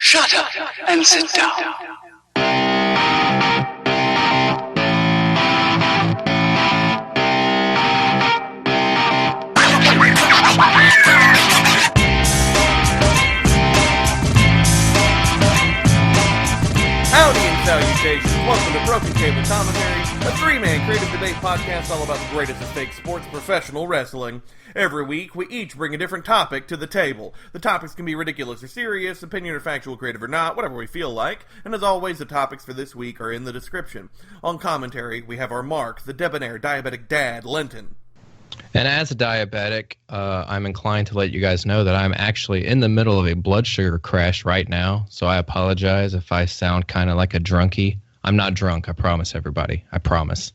Shut up and sit down. Howdy and salutations. Welcome to Broken Table Commentary, a three-man creative debate podcast all about the greatest of fake sports, professional wrestling. Every week, we each bring a different topic to the table. The topics can be ridiculous or serious, opinion or factual, creative or not, whatever we feel like. And as always, the topics for this week are in the description. On commentary, we have our Mark, the debonair diabetic dad, Lenton. And as a diabetic, I'm inclined to let you guys know that I'm actually in the middle of a blood sugar crash right now, so I apologize if I sound kind of like a drunkie. I'm not drunk, I promise everybody. I promise.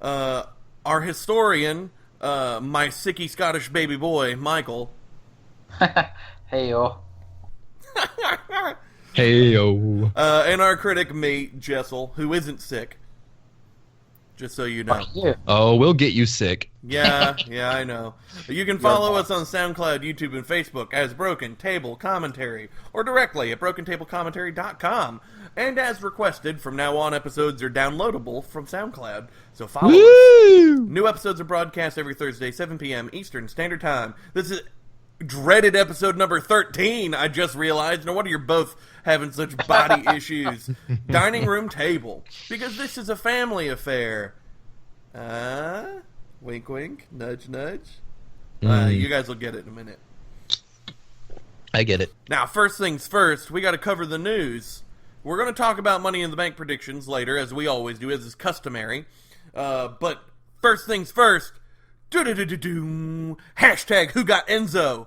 Our historian, my sicky Scottish baby boy, Michael. Hey, yo. Hey, yo. And our critic mate, Jessel, who isn't sick. Just so you know. Fuck you. Oh, we'll get you sick. Yeah, I know. You can follow us on SoundCloud, YouTube, and Facebook as Broken Table Commentary, or directly at BrokenTableCommentary.com. And as requested, from now on, episodes are downloadable from SoundCloud, so follow us. New episodes are broadcast every Thursday, 7 p.m. Eastern Standard Time. This is dreaded episode number 13, I just realized. No wonder you're both having such body issues. Dining room table. Because this is a family affair. Wink, wink. Nudge, nudge. You guys will get it in a minute. I get it. Now, first things first, we got to cover the news. We're going to talk about Money in the Bank predictions later, as we always do, as is customary. But first things first, hashtag Who Got Enzo.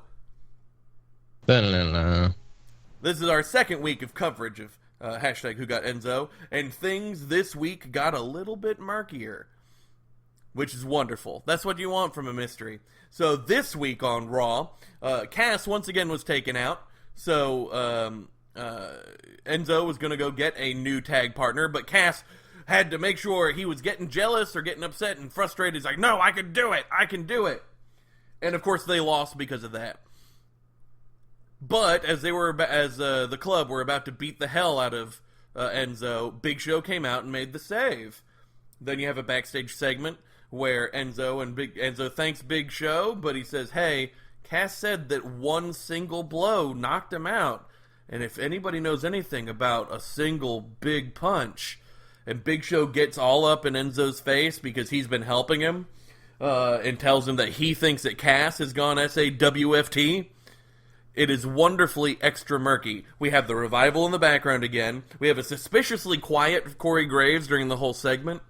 This is our second week of coverage of hashtag Who Got Enzo, and things this week got a little bit murkier, which is wonderful. That's what you want from a mystery. So this week on Raw, Cass once again was taken out, so Enzo was going to go get a new tag partner, but Cass had to make sure he was getting jealous or getting upset and frustrated. He's like, no, I can do it. And of course they lost because of that. But as the club were about to beat the hell out of Enzo, Big Show came out and made the save. Then you have a backstage segment where Enzo thanks Big Show, but he says, hey, Cass said that one single blow knocked him out. And if anybody knows anything about a single big punch, and Big Show gets all up in Enzo's face because he's been helping him, and tells him that he thinks that Cass has gone SAWFT, it is wonderfully extra murky. We have the Revival in the background again. We have a suspiciously quiet Corey Graves during the whole segment.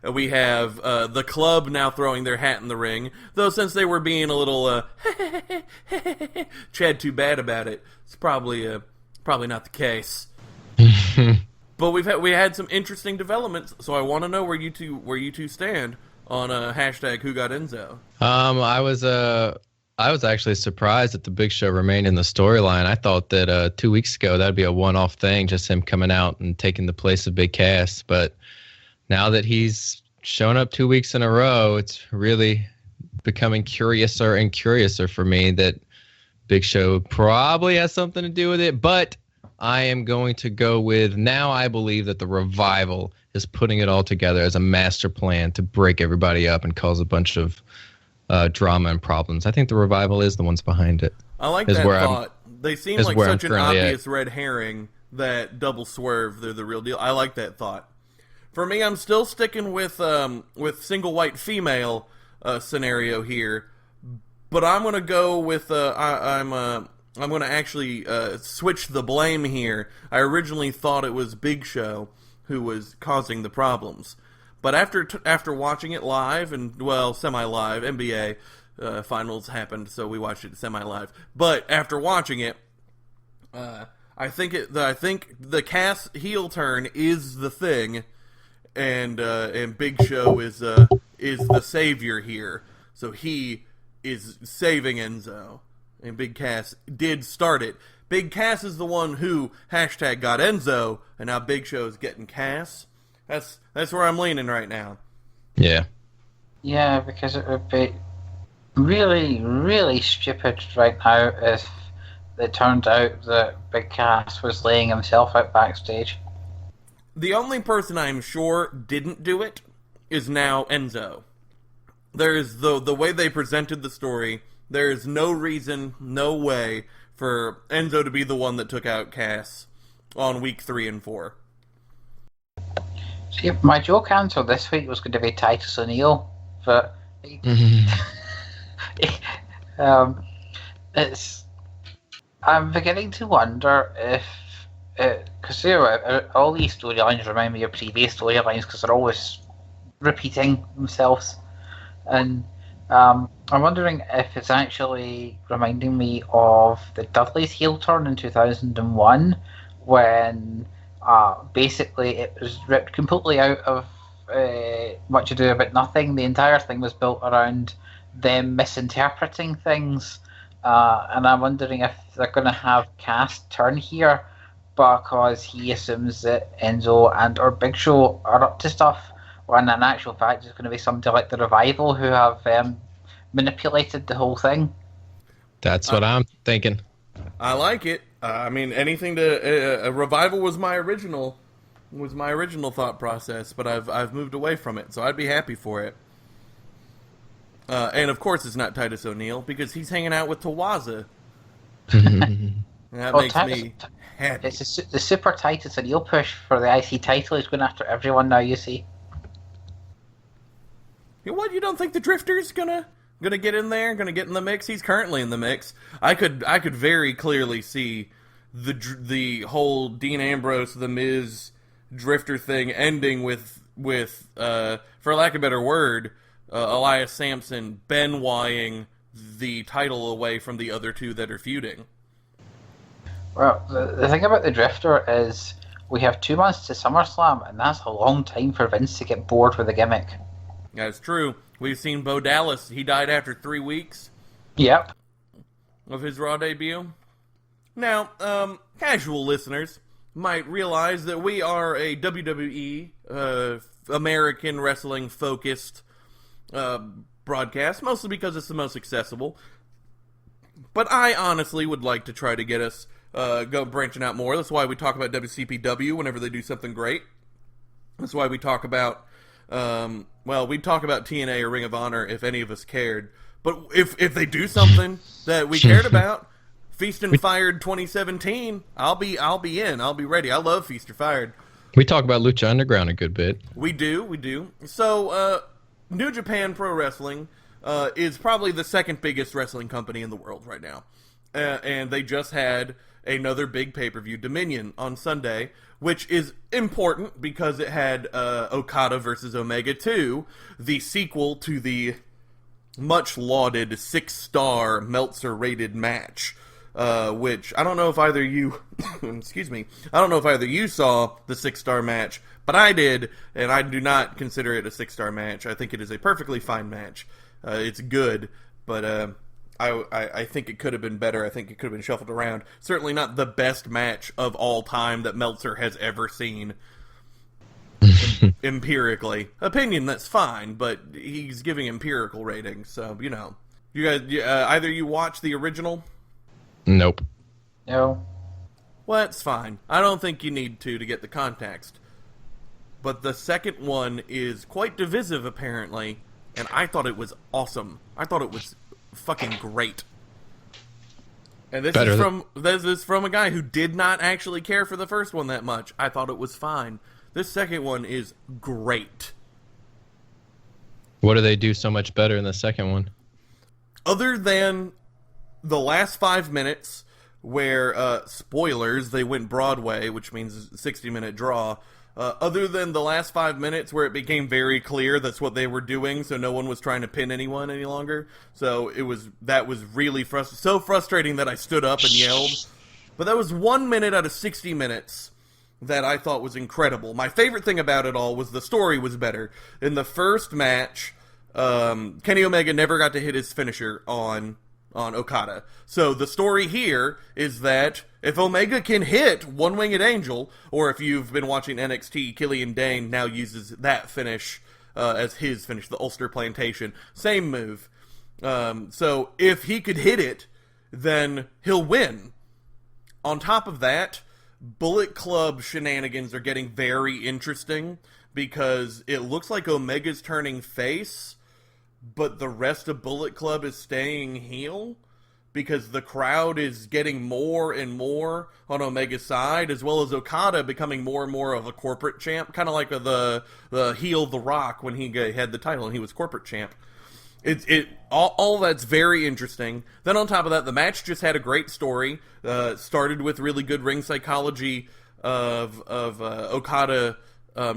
We have the club now throwing their hat in the ring, though since they were being a little Chad too bad about it, it's probably not the case. But we had some interesting developments, so I want to know where you two stand on hashtag Who Got Enzo. I was actually surprised that the Big Show remained in the storyline. I thought that 2 weeks ago that'd be a one-off thing, just him coming out and taking the place of Big Cass. But now that he's shown up 2 weeks in a row, it's really becoming curiouser and curiouser for me that Big Show probably has something to do with it. But I am going to go with, now I believe that the Revival is putting it all together as a master plan to break everybody up and cause a bunch of drama and problems. I think the Revival is the ones behind it. I like that thought. They seem like such an obvious red herring that double swerve, they're the real deal. I like that thought. For me, I'm still sticking with single white female scenario here, but I'm going to go with I'm going to actually switch the blame here. I originally thought it was Big Show who was causing the problems. But after watching it live, and, well, semi-live, NBA finals happened, so we watched it semi-live. But after watching it, I think the Cass heel turn is the thing, and Big Show is the savior here. So he is saving Enzo, and Big Cass did start it. Big Cass is the one who hashtag got Enzo, and now Big Show is getting Cass. That's where I'm leaning right now. Yeah. Yeah, because it would be really, really stupid right now if it turned out that Big Cass was laying himself out backstage. The only person I'm sure didn't do it is now Enzo. There is the way they presented the story. There is no reason, no way for Enzo to be the one that took out Cass on week 3 and 4. See, my joke answer this week was going to be Titus O'Neil, but it's. I'm beginning to wonder if, because all these storylines remind me of previous storylines because they're always repeating themselves, and I'm wondering if it's actually reminding me of the Dudley's heel turn in 2001 when basically it was ripped completely out of Much Ado About Nothing. The entire thing was built around them misinterpreting things, and I'm wondering if they're going to have Cass turn here because he assumes that Enzo and or Big Show are up to stuff, when in actual fact it's going to be somebody like the Revival who have manipulated the whole thing. That's what I'm thinking. I like it. I mean, anything to a Revival was my original thought process, but I've moved away from it, so I'd be happy for it. And of course, it's not Titus O'Neil because he's hanging out with Tawaza. That makes me happy. It's the Super Titus O'Neil push for the IC title. He's going after everyone now. You see. You know what? You don't think the Drifter's gonna get in there? Gonna get in the mix? He's currently in the mix. I could very clearly see the whole Dean Ambrose, The Miz, Drifter thing ending with for lack of a better word, Elias Sampson Benoiting the title away from the other two that are feuding. Well, the thing about the Drifter is we have 2 months to SummerSlam, and that's a long time for Vince to get bored with the gimmick. That's true. We've seen Bo Dallas. He died after 3 weeks. Yep. Of his Raw debut. Now, casual listeners might realize that we are a WWE, American wrestling focused broadcast, mostly because it's the most accessible. But I honestly would like to try to get us go branching out more. That's why we talk about WCPW whenever they do something great. That's why we talk about we'd talk about TNA or Ring of Honor if any of us cared. But if they do something that we cared about, Feast and Fired 2017, I'll be in. I'll be ready. I love Feast or Fired. We talk about Lucha Underground a good bit. We do. So, New Japan Pro Wrestling is probably the second biggest wrestling company in the world right now. And they just had another big pay-per-view, Dominion, on Sunday, which is important because it had Okada versus Omega 2, the sequel to the much-lauded 6-star Meltzer-rated match, which I don't know if either you, excuse me, I don't know if either you saw the 6-star match, but I did, and I do not consider it a 6-star match. I think it is a perfectly fine match. It's good, but I think it could have been better. I think it could have been shuffled around. Certainly not the best match of all time that Meltzer has ever seen. Empirically. Opinion, that's fine, but he's giving empirical ratings, so, you know. You guys, either you watch the original? Nope. No. Well, that's fine. I don't think you need to get the context. But the second one is quite divisive, apparently, and I thought it was awesome. I thought it was fucking great. And this is from a guy who did not actually care for the first one that much. I thought it was fine. This second one is great. What do they do so much better in the second one? Other than the last 5 minutes where, spoilers, they went Broadway, which means 60-minute draw. Other than the last 5 minutes where it became very clear that's what they were doing, so no one was trying to pin anyone any longer. So that was really so frustrating that I stood up and yelled. But that was 1 minute out of 60 minutes that I thought was incredible. My favorite thing about it all was the story was better. In the first match, Kenny Omega never got to hit his finisher on Okada. So the story here is that if Omega can hit One-Winged Angel, or if you've been watching NXT, Killian Dane now uses that finish as his finish, the Ulster Plantation. Same move. So if he could hit it, then he'll win. On top of that, Bullet Club shenanigans are getting very interesting because it looks like Omega's turning face, but the rest of Bullet Club is staying heel because the crowd is getting more and more on Omega's side, as well as Okada becoming more and more of a corporate champ, kind of like the heel The Rock when he had the title and he was corporate champ. All that's very interesting. Then on top of that, the match just had a great story. Started with really good ring psychology of Okada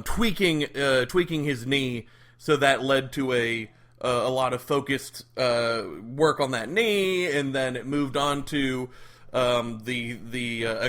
tweaking his knee, so that led to a lot of focused work on that knee, and then it moved on to a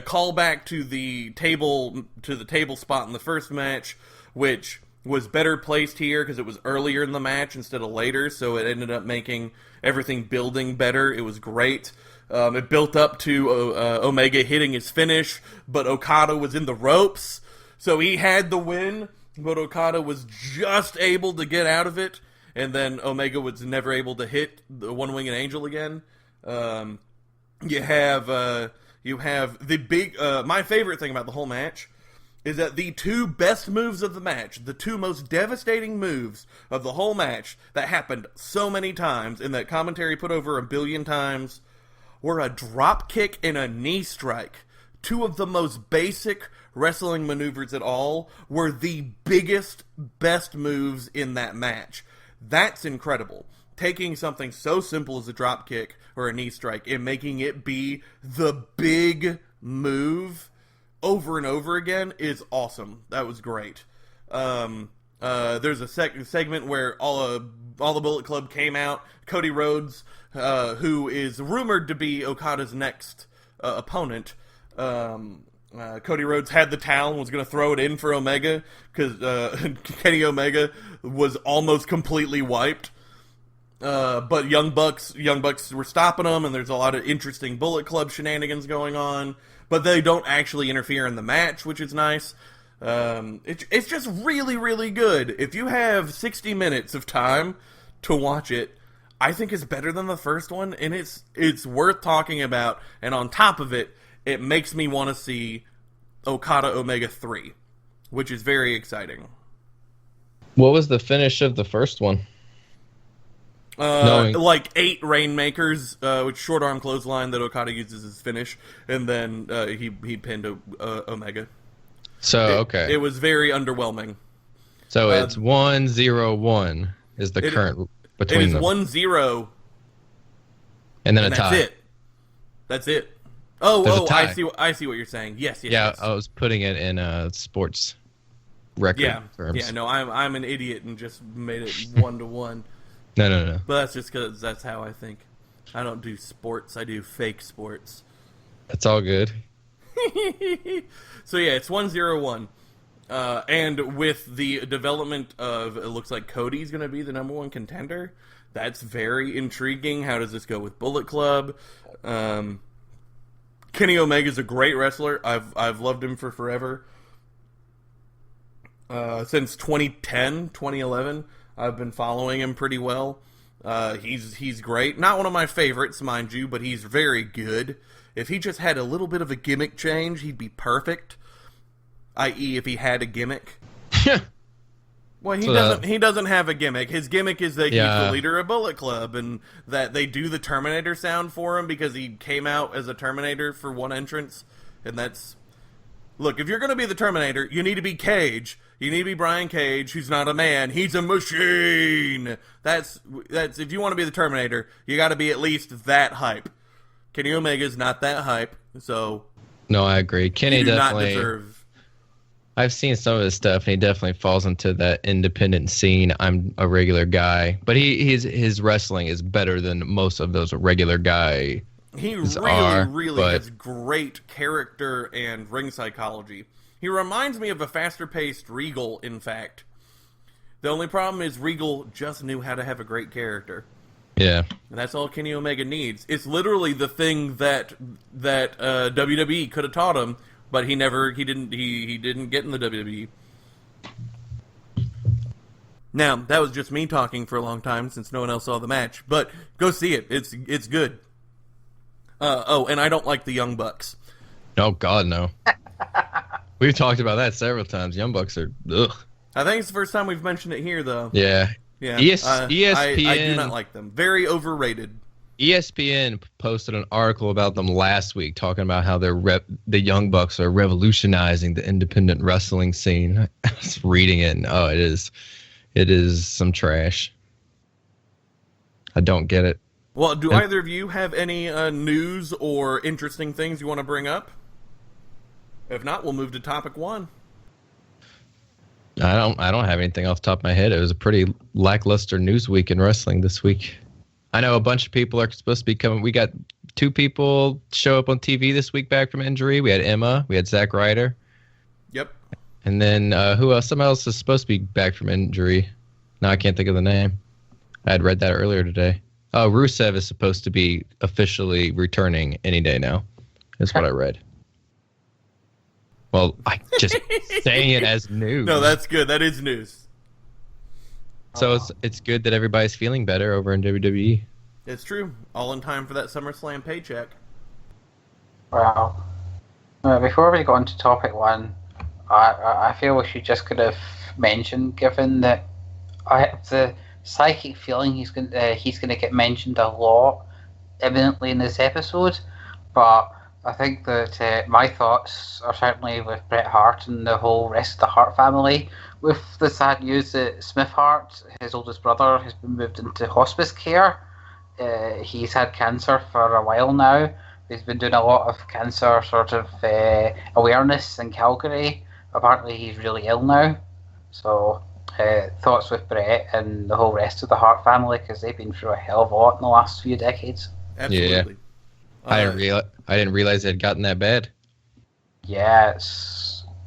callback to the table spot in the first match, which was better placed here because it was earlier in the match instead of later, so it ended up making everything building better. It was great. It built up to Omega hitting his finish, but Okada was in the ropes, so he had the win, but Okada was just able to get out of it, and then Omega was never able to hit the One-Winged Angel again. You have the big... my favorite thing about the whole match is that the two best moves of the match, the two most devastating moves of the whole match that happened so many times and that commentary put over 1 billion times, were a drop kick and a knee strike. Two of the most basic wrestling maneuvers at all were the biggest, best moves in that match. That's incredible. Taking something so simple as a drop kick or a knee strike and making it be the big move over and over again is awesome. That was great. There's a segment where all the Bullet Club came out. Cody Rhodes, who is rumored to be Okada's next opponent, Cody Rhodes had the towel and was going to throw it in for Omega because Kenny Omega was almost completely wiped. But Young Bucks were stopping him, and there's a lot of interesting Bullet Club shenanigans going on. But they don't actually interfere in the match, which is nice. It's just really, really good. If you have 60 minutes of time to watch it, I think it's better than the first one, and it's worth talking about. And on top of it, it makes me want to see Okada Omega 3, which is very exciting. What was the finish of the first one? Like 8 Rainmakers, with short arm clothesline that Okada uses as finish, and then he pinned Omega. So okay, it was very underwhelming. So it's 1-0-1 is the current between them. It is 1-0, and then a tie. That's it. Oh, tie. I see what you're saying. Yes. Yeah, I was putting it in sports record terms. Yeah, no, I'm an idiot and just made it 1-1. No. But that's just because that's how I think. I don't do sports. I do fake sports. That's all good. So yeah, it's 1-0-1. And with the development of, it looks like Cody's going to be the #1 contender. That's very intriguing. How does this go with Bullet Club? Kenny Omega's a great wrestler. I've loved him for forever. Since 2010, 2011. I've been following him pretty well. He's great. Not one of my favorites, mind you, but he's very good. If he just had a little bit of a gimmick change, he'd be perfect. I.e., if he had a gimmick. Well, he doesn't have a gimmick. His gimmick is that he's the leader of Bullet Club, and that they do the Terminator sound for him because he came out as a Terminator for one entrance, and that's... Look, if you're going to be the Terminator, you need to be Cage. You need to be Brian Cage, who's not a man. He's a machine. That's if you want to be the Terminator, you got to be at least that hype. Kenny Omega's not that hype, so... No, I agree. Kenny definitely... not deserve... I've seen some of his stuff, and he definitely falls into that independent scene. I'm a regular guy. But his wrestling is better than most of those regular guys. He really has great character and ring psychology. He reminds me of a faster-paced Regal, in fact. The only problem is Regal just knew how to have a great character. Yeah. And that's all Kenny Omega needs. It's literally the thing that WWE could have taught him, but he didn't get in the WWE. Now, that was just me talking for a long time since no one else saw the match, but go see it. It's good. And I don't like the Young Bucks. Oh God, no. We've talked about that several times. Young Bucks are ugh. I think it's the first time we've mentioned it here, though. Yeah. Yeah. ESPN. I do not like them. Very overrated. ESPN posted an article about them last week, talking about how the Young Bucks are revolutionizing the independent wrestling scene. I was reading it, and it is some trash. I don't get it. Well, do either of you have any news or interesting things you want to bring up? If not, we'll move to topic 1. I don't have anything off the top of my head. It was a pretty lackluster news week in wrestling this week. I know a bunch of people are supposed to be coming. We got 2 people show up on TV this week back from injury. We had Emma. We had Zack Ryder. Yep. And then who else? Someone else is supposed to be back from injury. Now I can't think of the name. I had read that earlier today. Oh, Rusev is supposed to be officially returning any day now. That's what I read. Well, I just saying it as news. No, that's good. That is news. So it's good that everybody's feeling better over in WWE. It's true. All in time for that SummerSlam paycheck. Well, before we go on to topic 1, I feel we should just kind of mention, given that I have the psychic feeling he's going to get mentioned a lot imminently in this episode, but I think that my thoughts are certainly with Bret Hart and the whole rest of the Hart family, with the sad news that Smith Hart, his oldest brother, has been moved into hospice care. He's had cancer for a while now. He's been doing a lot of cancer sort of awareness in Calgary. Apparently he's really ill now. So thoughts with Bret and the whole rest of the Hart family, because they've been through a hell of a lot in the last few decades. Absolutely. Yeah. I didn't realize it had gotten that bad. Yeah,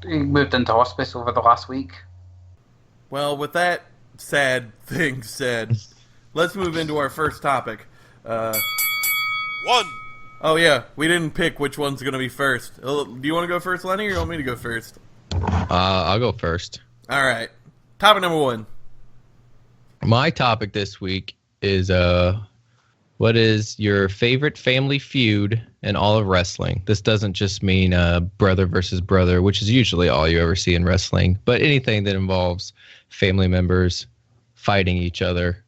he moved into hospice over the last week. Well, with that sad thing said, let's move into our first topic. 1. Oh yeah, we didn't pick which one's going to be first. Do you want to go first, Lenny, or you want me to go first? I'll go first. All right. Topic number 1. My topic this week is what is your favorite family feud in all of wrestling? This doesn't just mean brother versus brother, which is usually all you ever see in wrestling, but anything that involves family members fighting each other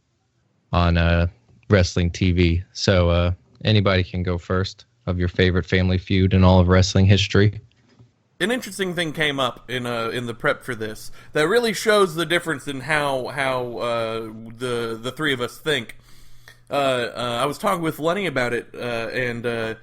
on wrestling TV. So anybody can go first of your favorite family feud in all of wrestling history. An interesting thing came up in the prep for this that really shows the difference in how the three of us think. I was talking with Lenny about it, and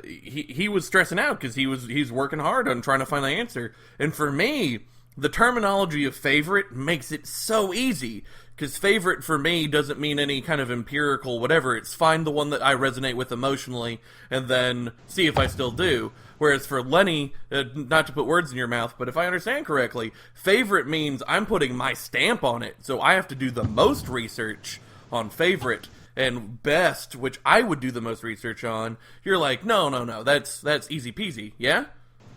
he was stressing out because he's working hard on trying to find the answer. And for me, the terminology of favorite makes it so easy, because favorite for me doesn't mean any kind of empirical whatever. It's find the one that I resonate with emotionally, and then see if I still do. Whereas for Lenny, not to put words in your mouth, but if I understand correctly, favorite means I'm putting my stamp on it, so I have to do the most research on favorite. And best, which I would do the most research on, you're like, no, that's easy peasy, yeah?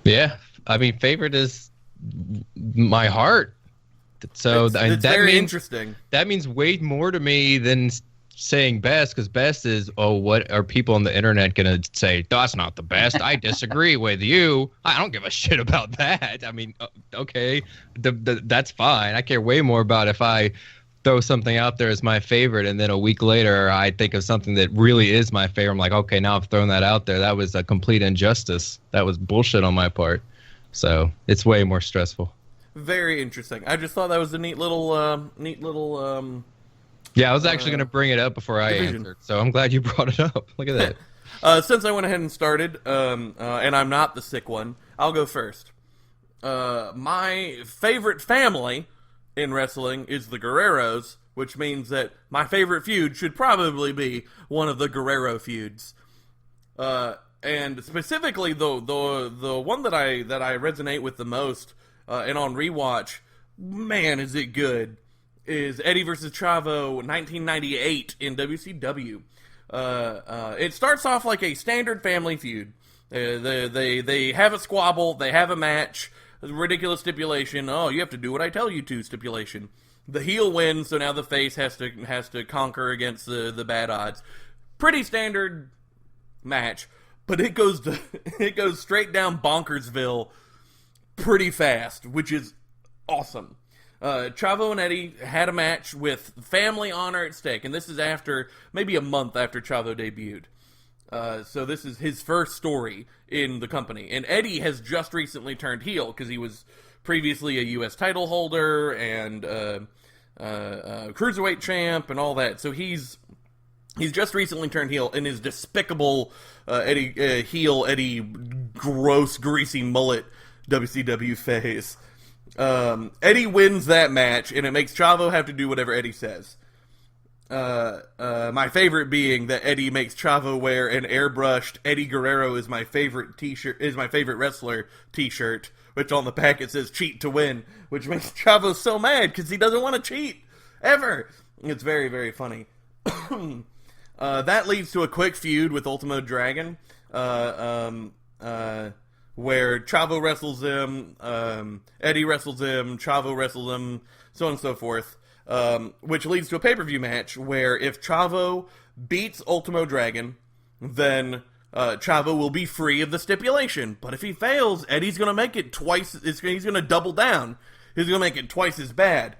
Yeah, I mean, favorite is my heart. So it's that very means, interesting. That means way more to me than saying best, because best is, oh, what are people on the internet going to say? That's not the best. I disagree with you. I don't give a shit about that. I mean, okay, that's fine. I care way more about if I throw something out there as my favorite, and then a week later I think of something that really is my favorite. I'm like, okay, now I've thrown that out there. That was a complete injustice. That was bullshit on my part. So it's way more stressful. Very interesting. I just thought that was a neat little. Yeah, I was actually going to bring it up before I division. answered, so I'm glad you brought it up. Look at that. Since I went ahead and started, and I'm not the sick one, I'll go first. My favorite family in wrestling is the Guerreros, which means that my favorite feud should probably be one of the Guerrero feuds. And specifically, the one that I resonate with the most, and on rewatch, man, is it good, is Eddie versus Chavo 1998 in WCW. It starts off like a standard family feud. They have a squabble, they have a match, ridiculous stipulation. Oh, you have to do what I tell you to stipulation. The heel wins, so now the face has to conquer against the bad odds. Pretty standard match. but it goes straight down Bonkersville pretty fast, which is awesome. Chavo and Eddie had a match with family honor at stake, and this is after maybe a month after Chavo debuted. So this is his first story in the company, and Eddie has just recently turned heel because he was previously a U.S. title holder and cruiserweight champ and all that. So he's just recently turned heel in his despicable Eddie gross greasy mullet WCW phase. Eddie wins that match, and it makes Chavo have to do whatever Eddie says. My favorite being that Eddie makes Chavo wear an airbrushed "Eddie Guerrero is my favorite wrestler" T-shirt, which on the back it says "cheat to win," which makes Chavo so mad because he doesn't want to cheat ever. It's very, very funny. That leads to a quick feud with Ultimo Dragon, where Chavo wrestles him, Eddie wrestles him, Chavo wrestles him, so on and so forth. Which leads to a pay-per-view match where if Chavo beats Ultimo Dragon, then Chavo will be free of the stipulation. But if he fails, Eddie's going to make it twice. He's going to double down. He's going to make it twice as bad.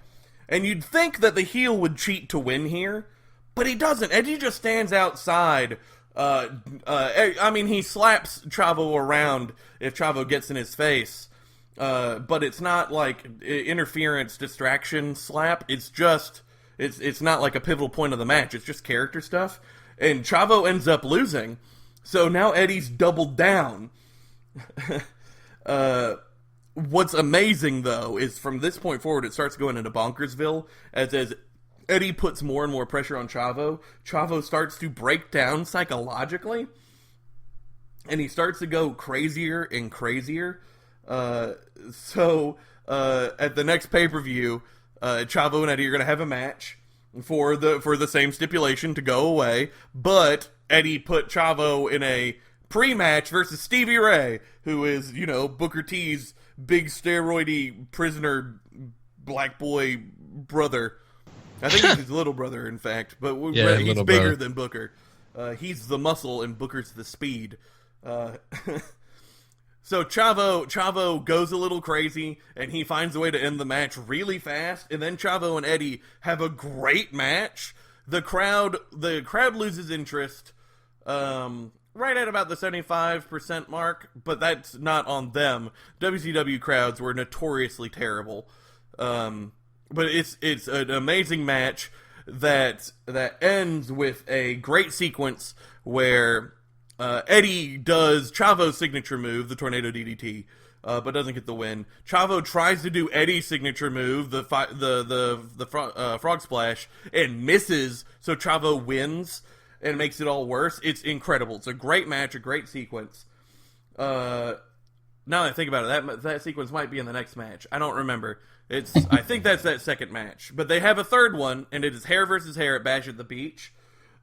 And you'd think that the heel would cheat to win here, but he doesn't. Eddie just stands outside. He slaps Chavo around if Chavo gets in his face. But it's not like interference, distraction, slap. It's just, it's not like a pivotal point of the match. It's just character stuff. And Chavo ends up losing. So now Eddie's doubled down. What's amazing, though, is from this point forward, it starts going into Bonkersville. As Eddie puts more and more pressure on Chavo, Chavo starts to break down psychologically. And he starts to go crazier and crazier. So at the next pay-per-view, Chavo and Eddie are going to have a match for the same stipulation to go away, but Eddie put Chavo in a pre-match versus Stevie Ray, who is, Booker T's big steroidy prisoner black boy brother. I think he's his little brother, in fact, but he's bigger than Booker. He's the muscle and Booker's the speed. So Chavo goes a little crazy, and he finds a way to end the match really fast, and then Chavo and Eddie have a great match. The crowd loses interest right at about the 75% mark, but that's not on them. WCW crowds were notoriously terrible. But it's an amazing match that ends with a great sequence where Eddie does Chavo's signature move, the Tornado DDT, but doesn't get the win. Chavo tries to do Eddie's signature move, the frog splash, and misses, so Chavo wins and makes it all worse. It's incredible. It's a great match, a great sequence. Now that I think about it, that sequence might be in the next match. I don't remember. I think that's that second match. But they have a third one, and it is hair versus hair at Bash at the Beach.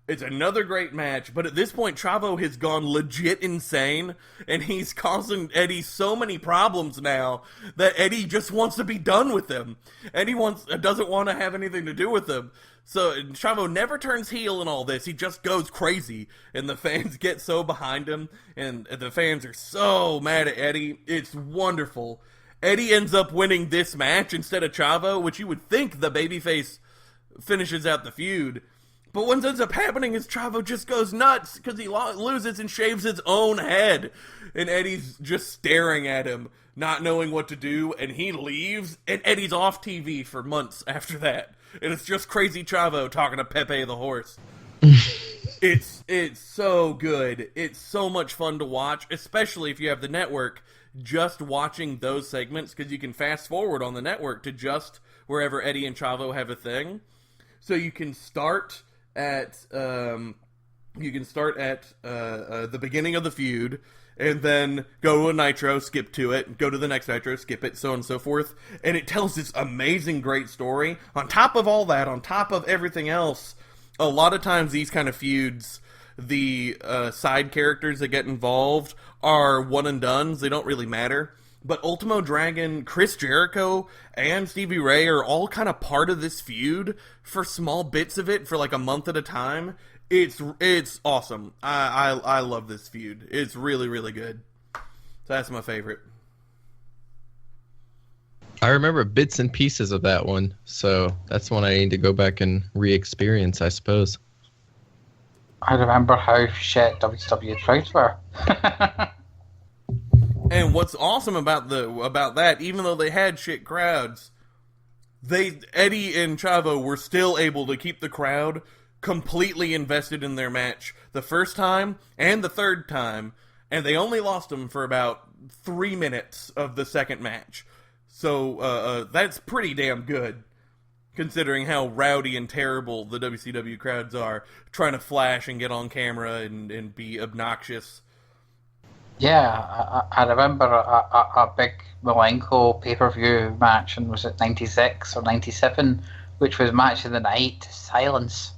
It's another great match, but at this point, Chavo has gone legit insane, and he's causing Eddie so many problems now that Eddie just wants to be done with him. Eddie doesn't want to have anything to do with him. So Chavo never turns heel in all this. He just goes crazy, and the fans get so behind him, and the fans are so mad at Eddie. It's wonderful. Eddie ends up winning this match instead of Chavo, which you would think the babyface finishes out the feud. But what ends up happening is Chavo just goes nuts because he loses and shaves his own head. And Eddie's just staring at him, not knowing what to do, and he leaves, and Eddie's off TV for months after that. And it's just crazy Chavo talking to Pepe the horse. It's so good. It's so much fun to watch, especially if you have the network. Just watching those segments, because you can fast forward on the network to just wherever Eddie and Chavo have a thing. So you can start at the beginning of the feud, and then go to a Nitro, skip to it, go to the next Nitro, skip it, so on and so forth. And it tells this amazing, great story. On top of all that, on top of everything else, a lot of times these kind of feuds, the side characters that get involved are one and dones. They don't really matter. But Ultimo Dragon, Chris Jericho, and Stevie Ray are all kind of part of this feud for small bits of it for like a month at a time. It's awesome. I love this feud. It's really, really good. So that's my favorite. I remember bits and pieces of that one, so that's one I need to go back and re-experience, I suppose. I remember how shit WCW crowds were. And what's awesome about that, even though they had shit crowds, Eddie and Chavo were still able to keep the crowd completely invested in their match the first time and the third time, and they only lost them for about 3 minutes of the second match. So that's pretty damn good, considering how rowdy and terrible the WCW crowds are, trying to flash and get on camera and be obnoxious. Yeah, I remember a big Malenko pay-per-view match, and was it 96 or 97, which was match of the night, Silence.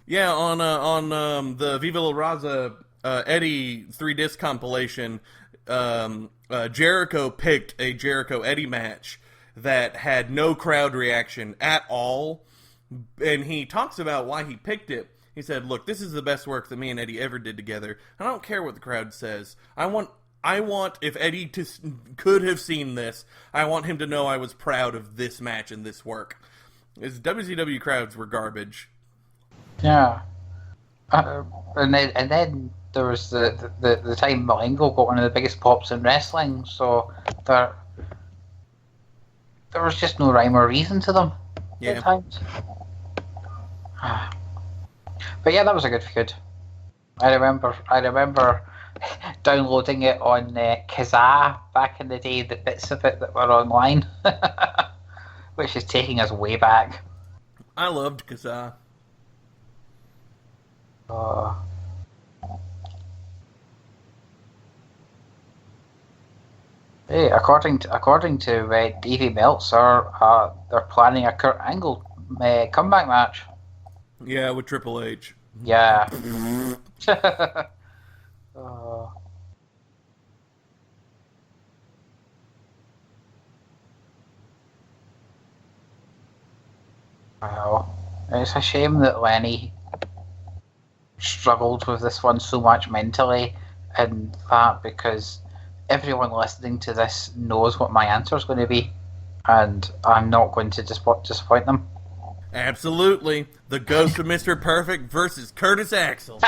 Yeah, on the Viva La Raza Eddie 3-disc compilation, Jericho picked a Jericho Eddie match that had no crowd reaction at all, and he talks about why he picked it. He said, "Look, this is the best work that me and Eddie ever did together. I don't care what the crowd says. I want if Eddie could have seen this, I want him to know I was proud of this match and this work." His WCW crowds were garbage. Yeah, and then there was the time Malenko got one of the biggest pops in wrestling. So there was just no rhyme or reason to them at times. But yeah, that was a good feud. I remember downloading it on Kazaa back in the day, the bits of it that were online, which is taking us way back. I loved Kazaa. Hey, according to Davey Meltzer, they're planning a Kurt Angle comeback match. Yeah, with Triple H. Yeah. Well, it's a shame that Lenny struggled with this one so much mentally, and that because everyone listening to this knows what my answer is going to be, and I'm not going to disappoint them. Absolutely. The Ghost of Mr. Perfect versus Curtis Axel.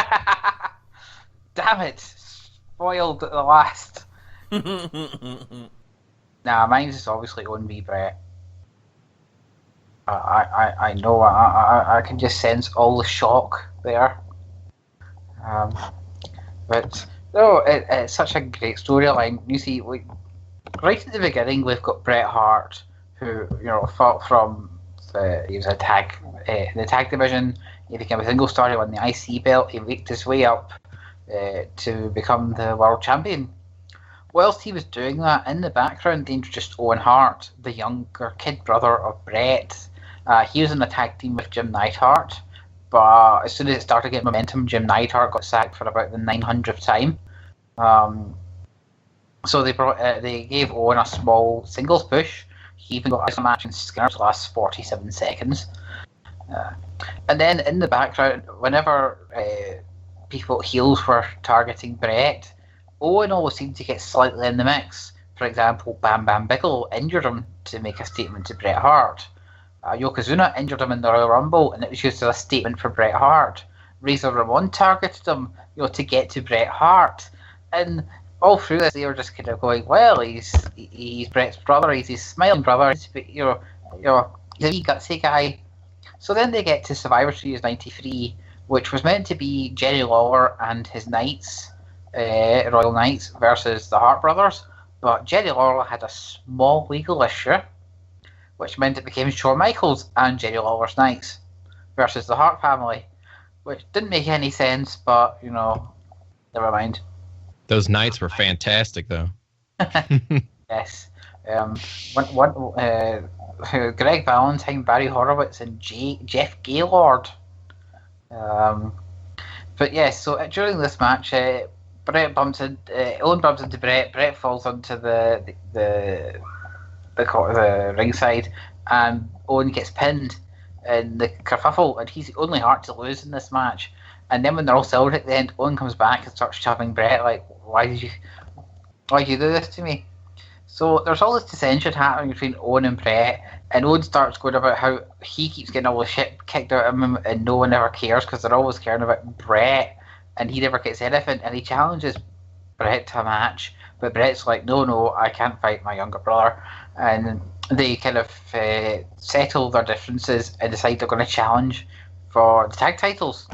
Damn it. Spoiled at the last. Nah, mine's is obviously Owen B. Brett. I know. I can just sense all the shock there. But no, it's such a great storyline. You see, right at the beginning, we've got Bret Hart, who fought from he was in the tag division. He became a single star. He won the IC belt. He worked his way up to become the world champion. Whilst he was doing that, in the background, they introduced Owen Hart, the younger kid brother of Bret. He was in a tag team with Jim Neidhart, but as soon as it started getting momentum, Jim Neidhart got sacked for about the 900th time. So they gave Owen a small singles push. He even got a match in Skinner's last 47 seconds. And then in the background, whenever heels were targeting Bret, Owen always seemed to get slightly in the mix. For example, Bam Bam Bigelow injured him to make a statement to Bret Hart. Yokozuna injured him in the Royal Rumble, and it was used as a statement for Bret Hart. Razor Ramon targeted him, to get to Bret Hart. And all through this, they were just kind of going, well, he's Bret's brother, he's his smiling brother, he's a wee gutsy guy. So then they get to Survivor Series 93, which was meant to be Jerry Lawler and his Knights, Royal Knights, versus the Hart brothers. But Jerry Lawler had a small legal issue, which meant it became Shawn Michaels and Jerry Lawler's Knights versus the Hart family, which didn't make any sense, but, never mind. Those Knights were fantastic, though. Yes. Greg Valentine, Barry Horowitz, and Jeff Gaylord. But yes, so during this match, Owen bumps into Bret. Bret falls onto the ringside, and Owen gets pinned. in the kerfuffle, and he's the only heart to lose in this match. And then when they're all celebrating at the end, Owen comes back and starts shoving Brett like, why did you do this to me? So there's all this dissension happening between Owen and Brett, and Owen starts going about how he keeps getting all the shit kicked out of him and no one ever cares because they're always caring about Brett and he never gets anything, and he challenges Brett to a match, but Brett's like, no, I can't fight my younger brother, and they kind of settle their differences and decide they're going to challenge for the tag titles.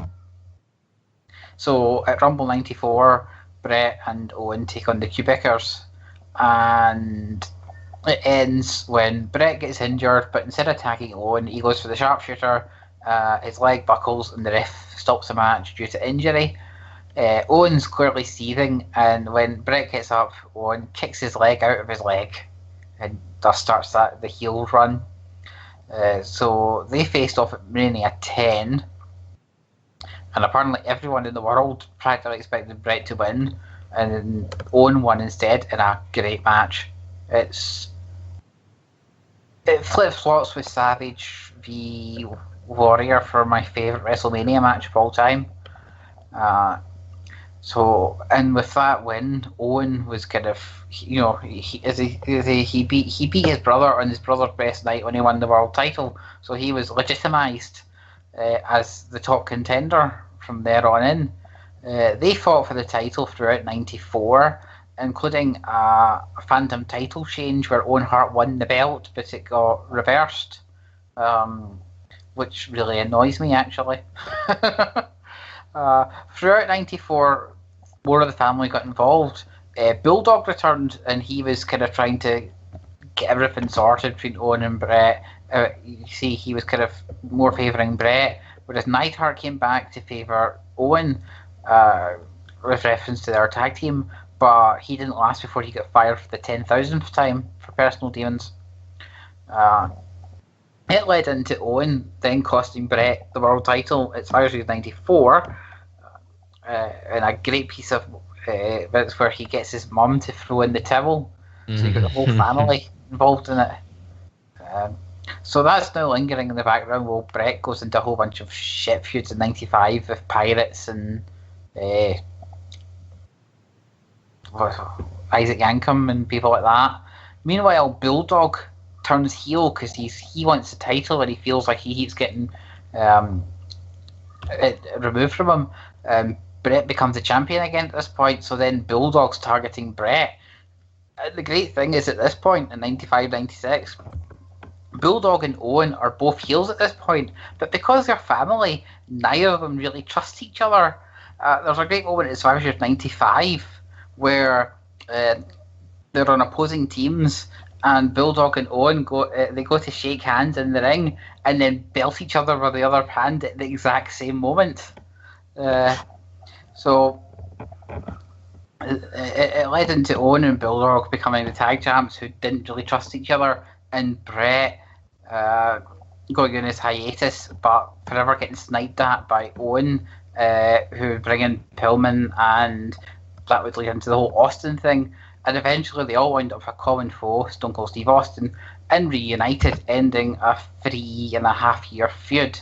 So at Rumble 94, Brett and Owen take on the Quebecers, and it ends when Brett gets injured, but instead of attacking Owen, he goes for the sharpshooter. His leg buckles and the ref stops the match due to injury. Owen's clearly seething, and when Brett gets up, Owen kicks his leg out of his leg and thus starts the heel run. So they faced off at Mania 10, and apparently everyone in the world practically expected Brett to win, and Owen won instead in a great match. It flip-flops with Savage v Warrior for my favourite WrestleMania match of all time. And with that win, Owen was kind of, he beat his brother on his brother's best night when he won the world title. So he was legitimised as the top contender from there on in. They fought for the title throughout '94, including a Phantom title change where Owen Hart won the belt, but it got reversed, which really annoys me, actually. Throughout '94, more of the family got involved. Bulldog returned, and he was kind of trying to get everything sorted between Owen and Brett. You see, he was kind of more favouring Brett, whereas Neidhart came back to favour Owen, with reference to their tag team, but he didn't last before he got fired for the 10,000th time for personal demons. It led into Owen then costing Brett the world title at Survivor Series '94, and a great piece of that's where he gets his mum to throw in the towel, so you got the whole family involved in it. So that's now lingering in the background while Brett goes into a whole bunch of shit feuds in '95 with Pirates and Isaac Yankem and people like that. Meanwhile, Bulldog turns heel because he wants the title and he feels like he keeps getting it removed from him. Brett becomes the champion again at this point, so then Bulldog's targeting Brett. The great thing is at this point in '95, '96, Bulldog and Owen are both heels at this point, but because they're family, neither of them really trust each other. There's a great moment at Survivor Series '95 where they're on opposing teams, and Bulldog and Owen go to shake hands in the ring and then belt each other with the other hand at the exact same moment. So it led into Owen and Bulldog becoming the tag champs who didn't really trust each other, and Brett going on his hiatus, but forever getting sniped at by Owen, who would bring in Pillman, and that would lead into the whole Austin thing. And eventually they all wound up with a common foe, Stone Cold Steve Austin, and reunited, ending a 3.5-year feud.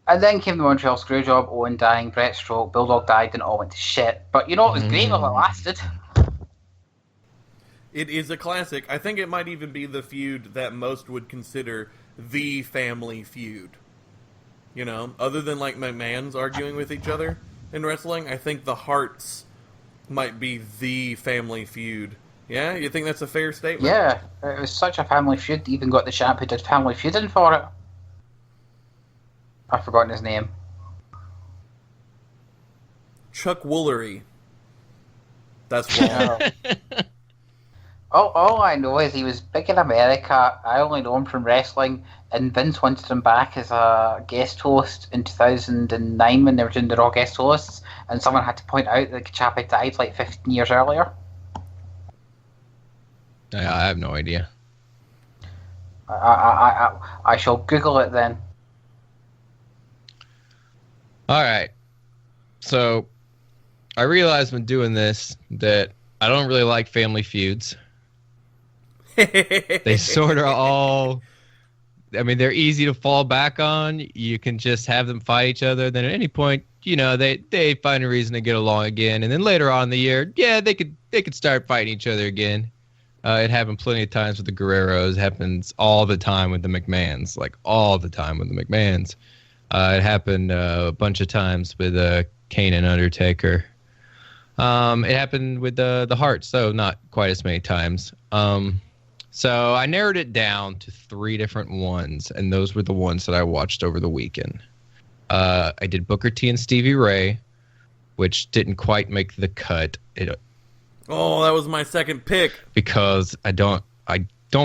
And then came the Montreal Screwjob, Owen dying, Brett stroke, Bulldog died, and it all went to shit. But you know what was great while it lasted? It is a classic. I think it might even be the feud that most would consider the family feud. You know, other than like McMahon's arguing with each other in wrestling, I think the Harts might be the family feud. Yeah? You think that's a fair statement? Yeah, it was such a family feud. They even got the champ who did family feuding for it. I've forgotten his name. Chuck Woolery. That's wrong. All I know is he was big in America. I only know him from wrestling, and Vince wanted him back as a guest host in 2009 when they were doing the Raw guest hosts, and someone had to point out that the chap had died like 15 years earlier. I have no idea. I shall Google it then. All right. So I realized when doing this that I don't really like family feuds. They sort of all I mean, they're easy to fall back on. You can just have them fight each other. Then at any point, they find a reason to get along again. And then later on in the year, yeah, they could start fighting each other again. It happened plenty of times with the Guerreros. It happens all the time with the McMahons, like all the time with the McMahons. It happened a bunch of times with Kane and Undertaker. It happened with the Hearts, though not quite as many times. So I narrowed it down to 3 different ones, and those were the ones that I watched over the weekend. I did Booker T and Stevie Ray, which didn't quite make the cut. Oh, that was my second pick. Because I don't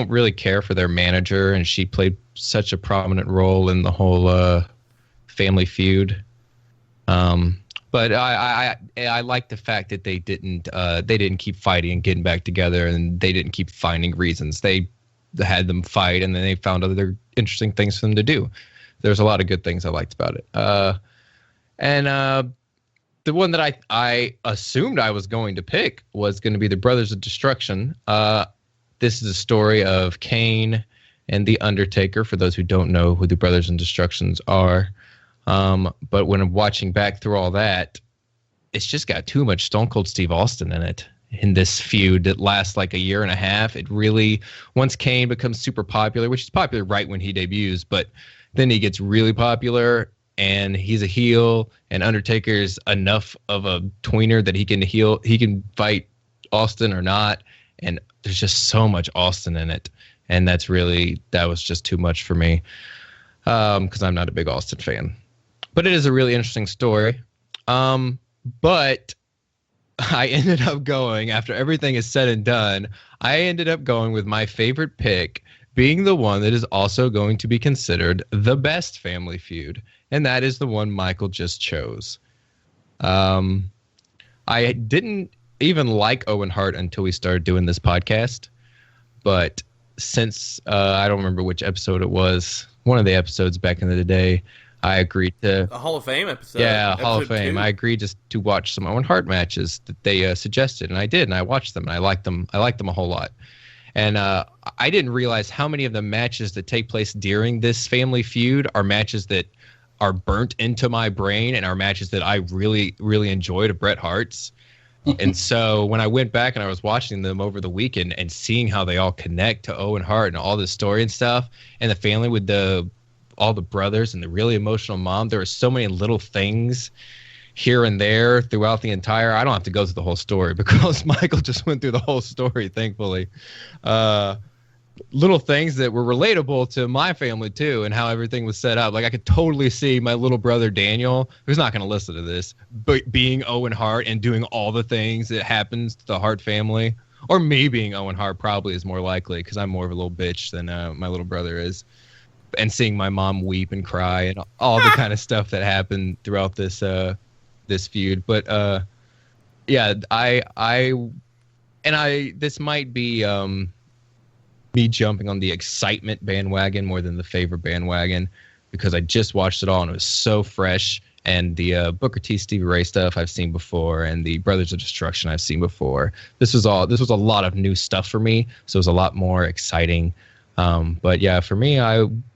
really care for their manager, and she played such a prominent role in the whole family feud. But I like the fact that they didn't keep fighting and getting back together, and they didn't keep finding reasons. They had them fight, and then they found other interesting things for them to do. There's a lot of good things I liked about it. And the one that I assumed I was going to pick was going to be the Brothers of Destruction. This is a story of Kane and The Undertaker, for those who don't know who the Brothers of Destructions are. But when I'm watching back through all that, it's just got too much Stone Cold Steve Austin in it. In this feud that lasts like a year and a half, it really, once Kane becomes super popular, which is popular right when he debuts, but then he gets really popular and he's a heel, and Undertaker's enough of a tweener that he can fight Austin or not, and there's just so much Austin in it, and that was just too much for me, because I'm not a big Austin fan. But it is a really interesting story. But I ended up going, after everything is said and done, I ended up going with my favorite pick being the one that is also going to be considered the best family feud, and that is the one Michael just chose. I didn't even like Owen Hart until we started doing this podcast, but since I don't remember which episode it was, one of the episodes back in the day, I agreed to a Hall of Fame episode. Yeah, Hall of Fame. 2. I agreed just to watch some Owen Hart matches that they suggested, and I did, and I watched them, and I liked them. I liked them a whole lot. And I didn't realize how many of the matches that take place during this family feud are matches that are burnt into my brain and are matches that I really, really enjoyed of Bret Hart's. And so when I went back and I was watching them over the weekend and seeing how they all connect to Owen Hart and all this story and stuff, and the family with all the brothers and the really emotional mom, there were so many little things here and there throughout the entire, I don't have to go through the whole story because Michael just went through the whole story, thankfully. Little things that were relatable to my family too, and how everything was set up. Like I could totally see my little brother Daniel, who's not going to listen to this, but being Owen Hart and doing all the things that happens to the Hart family. Or me being Owen Hart probably is more likely, because I'm more of a little bitch than my little brother is. And seeing my mom weep and cry and all the kind of stuff that happened throughout this feud. But yeah, this might be me jumping on the excitement bandwagon more than the favor bandwagon, because I just watched it all and it was so fresh. And the Booker T, Stevie Ray stuff I've seen before, and the Brothers of Destruction I've seen before. This was a lot of new stuff for me, so it was a lot more exciting. But yeah, for me,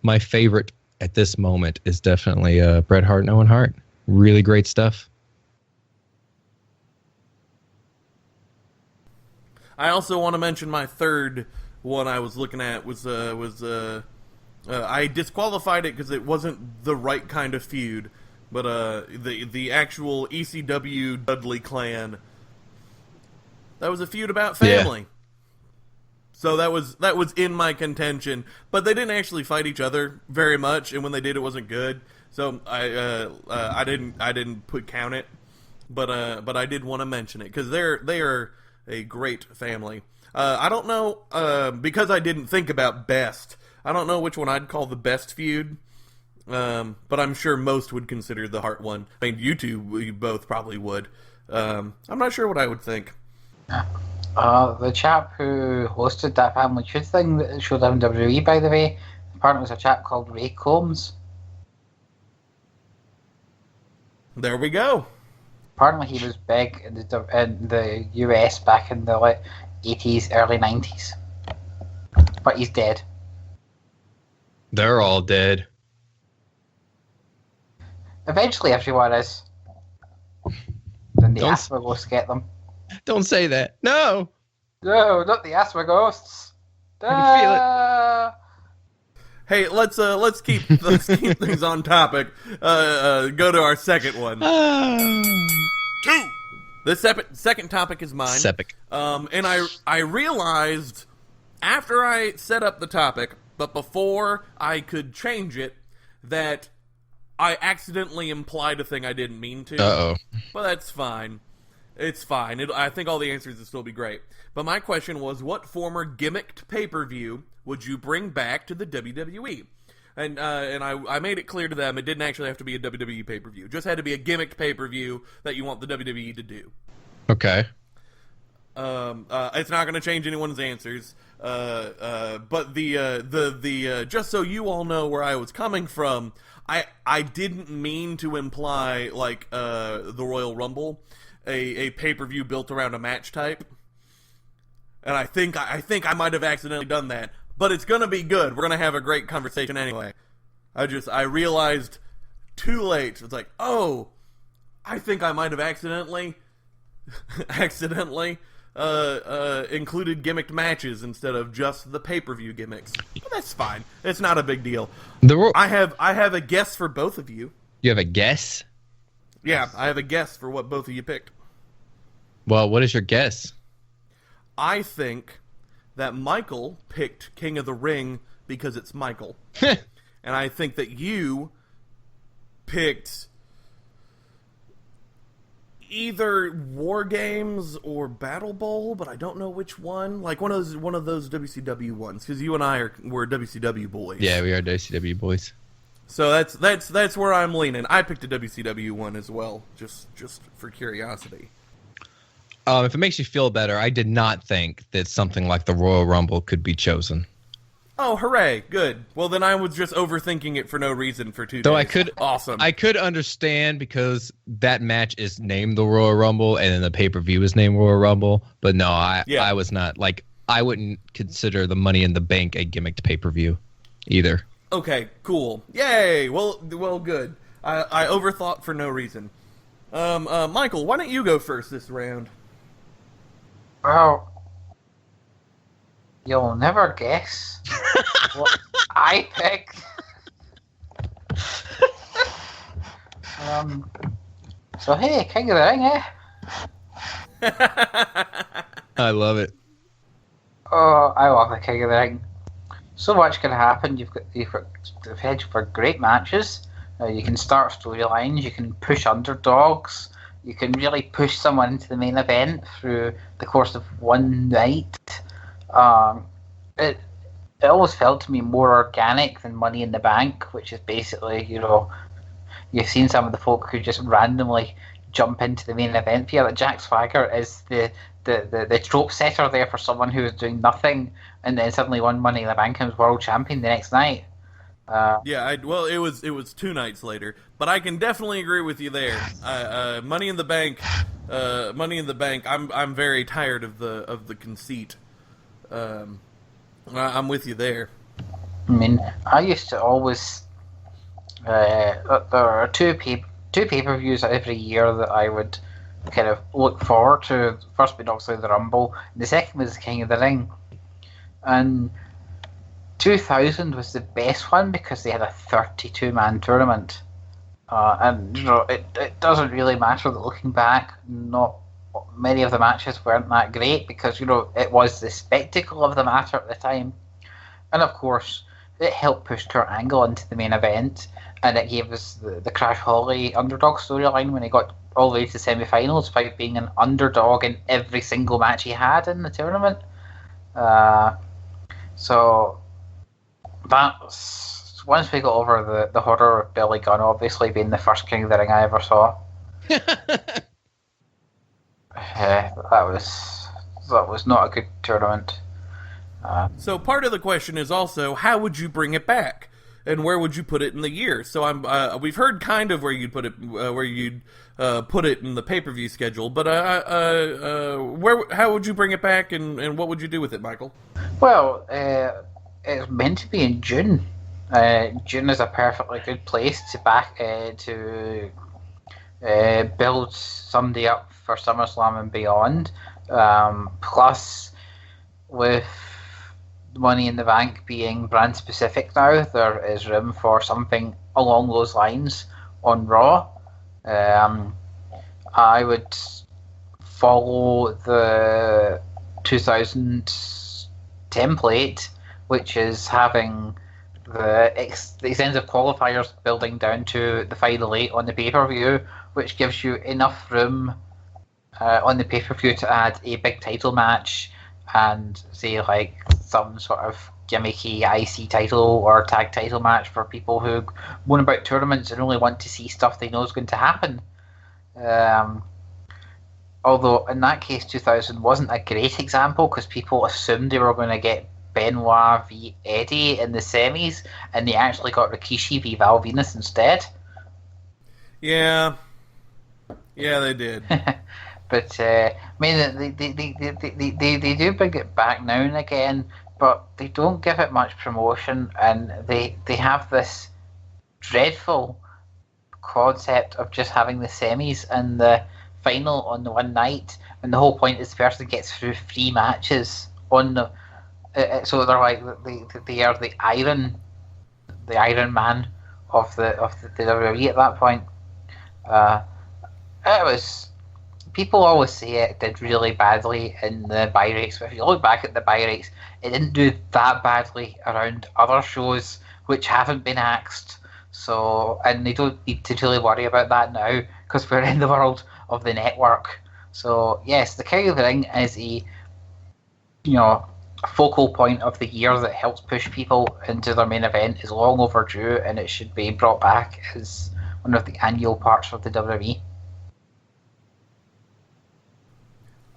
my favorite at this moment is definitely Bret Hart and Owen Hart. Really great stuff. I also want to mention my third one I was looking at was I disqualified it because it wasn't the right kind of feud, but the actual ECW Dudley Clan. That was a feud about family. Yeah. So that was in my contention, but they didn't actually fight each other very much, and when they did, it wasn't good. So I didn't count it, but I did want to mention it because they are a great family. I don't know because I didn't think about best. I don't know which one I'd call the best feud, but I'm sure most would consider the Hart one. I mean, you both probably would. I'm not sure what I would think. The chap who hosted that Family Feud thing that showed up in WWE, by the way, apparently was a chap called Ray Combs. There we go. Apparently he was big in the US back in the late 80s, early 90s. But he's dead. They're all dead. Eventually, everyone is. Then the Don't- Aspaghosts get them. Don't say that. No. No, not the Aspaghosts. can feel it. Hey, let's keep things on topic. Go to our second one. Two. The second topic is mine. Sepic. And I realized after I set up the topic, but before I could change it, that I accidentally implied a thing I didn't mean to. Uh-oh. But that's fine. It's fine. I think all the answers will still be great. But my question was, what former gimmicked pay-per-view would you bring back to the WWE? And I made it clear to them it didn't actually have to be a WWE pay-per-view. It just had to be a gimmicked pay-per-view that you want the WWE to do. Okay. It's not going to change anyone's answers. But the just so you all know where I was coming from, I didn't mean to imply like the Royal Rumble, a pay-per-view built around a match type. And I think I might have accidentally done that. But it's going to be good. We're going to have a great conversation anyway. I realized too late. It's like, oh, I think I might have accidentally included gimmicked matches instead of just the pay-per-view gimmicks. But that's fine. It's not a big deal. I have a guess for both of you. You have a guess? Yeah, I have a guess for what both of you picked. Well, what is your guess? I think that Michael picked King of the Ring because it's Michael. And I think that you picked either War Games or Battle Bowl, but I don't know which one. Like one of those WCW ones, because you and I were WCW boys. Yeah, we are WCW boys. So that's where I'm leaning. I picked a WCW one as well, just for curiosity. If it makes you feel better, I did not think that something like the Royal Rumble could be chosen. Oh, hooray! Good. Well, then I was just overthinking it for no reason for 2 days. So awesome. I could understand because that match is named the Royal Rumble, and then the pay-per-view is named Royal Rumble. But no, I was not like I wouldn't consider the Money in the Bank a gimmicked pay-per-view either. Okay, cool. Yay! Well, good. I overthought for no reason. Michael, why don't you go first this round? Well, you'll never guess what I picked. So hey, King of the Ring, eh? I love it. Oh, I love the King of the Ring. So much can happen. You've got hedge for great matches. You can start storylines. You can push underdogs. You can really push someone into the main event through the course of one night. It always felt to me more organic than Money in the Bank, which is basically, you've seen some of the folk who just randomly jump into the main event here. Like Jack Swagger is the trope setter there for someone who is doing nothing, and then suddenly won Money in the Bank and was world champion the next night. It was 2 nights later, but I can definitely agree with you there. Money in the Bank. I'm very tired of the conceit. I'm with you there. I mean, I used to always. There are two pay-per-views every year that I would kind of look forward to. First being obviously the Rumble, and the second was King of the Ring, and 2000 was the best one because they had a 32-man tournament, and it doesn't really matter that looking back, not many of the matches weren't that great because it was the spectacle of the matter at the time, and of course it helped push Kurt Angle into the main event, and it gave us the Crash Holly underdog storyline when he got all the way to the semi-finals by being an underdog in every single match he had in the tournament. So that's once we got over the horror of Billy Gunn obviously being the first King of the Ring I ever saw. That was not a good tournament. So part of the question is also, how would you bring it back, and where would you put it in the year? So we've heard kind of where you'd put it, put it in the pay-per-view schedule, but how would you bring it back, and what would you do with it, Michael? Well, it's meant to be in June. June is a perfectly good place to build somebody up for SummerSlam and beyond. Plus, with Money in the Bank being brand specific now, there is room for something along those lines on Raw. I would follow the 2000 template, which is having the extensive qualifiers building down to the final 8 on the pay-per-view, which gives you enough room on the pay-per-view to add a big title match and say like some sort of gimmicky IC title or tag title match for people who moan about tournaments and only want to see stuff they know is going to happen. Although in that case 2000 wasn't a great example because people assumed they were going to get Benoit v Eddie in the semis and they actually got Rikishi v Val Venus instead. Yeah, they did. But I mean, they do bring it back now and again, but they don't give it much promotion, and they have this dreadful concept of just having the semis and the final on the one night, and the whole point is the person gets through 3 matches on the. So they're like they are the Iron Man of the WWE at that point. It was. People always say it did really badly in the buy rates, but if you look back at the buy rates, it didn't do that badly around other shows which haven't been axed. So, and they don't need to really worry about that now because we're in the world of the network. So, yes, the King of the Ring is a focal point of the year that helps push people into their main event is long overdue, and it should be brought back as one of the annual parts of the WWE.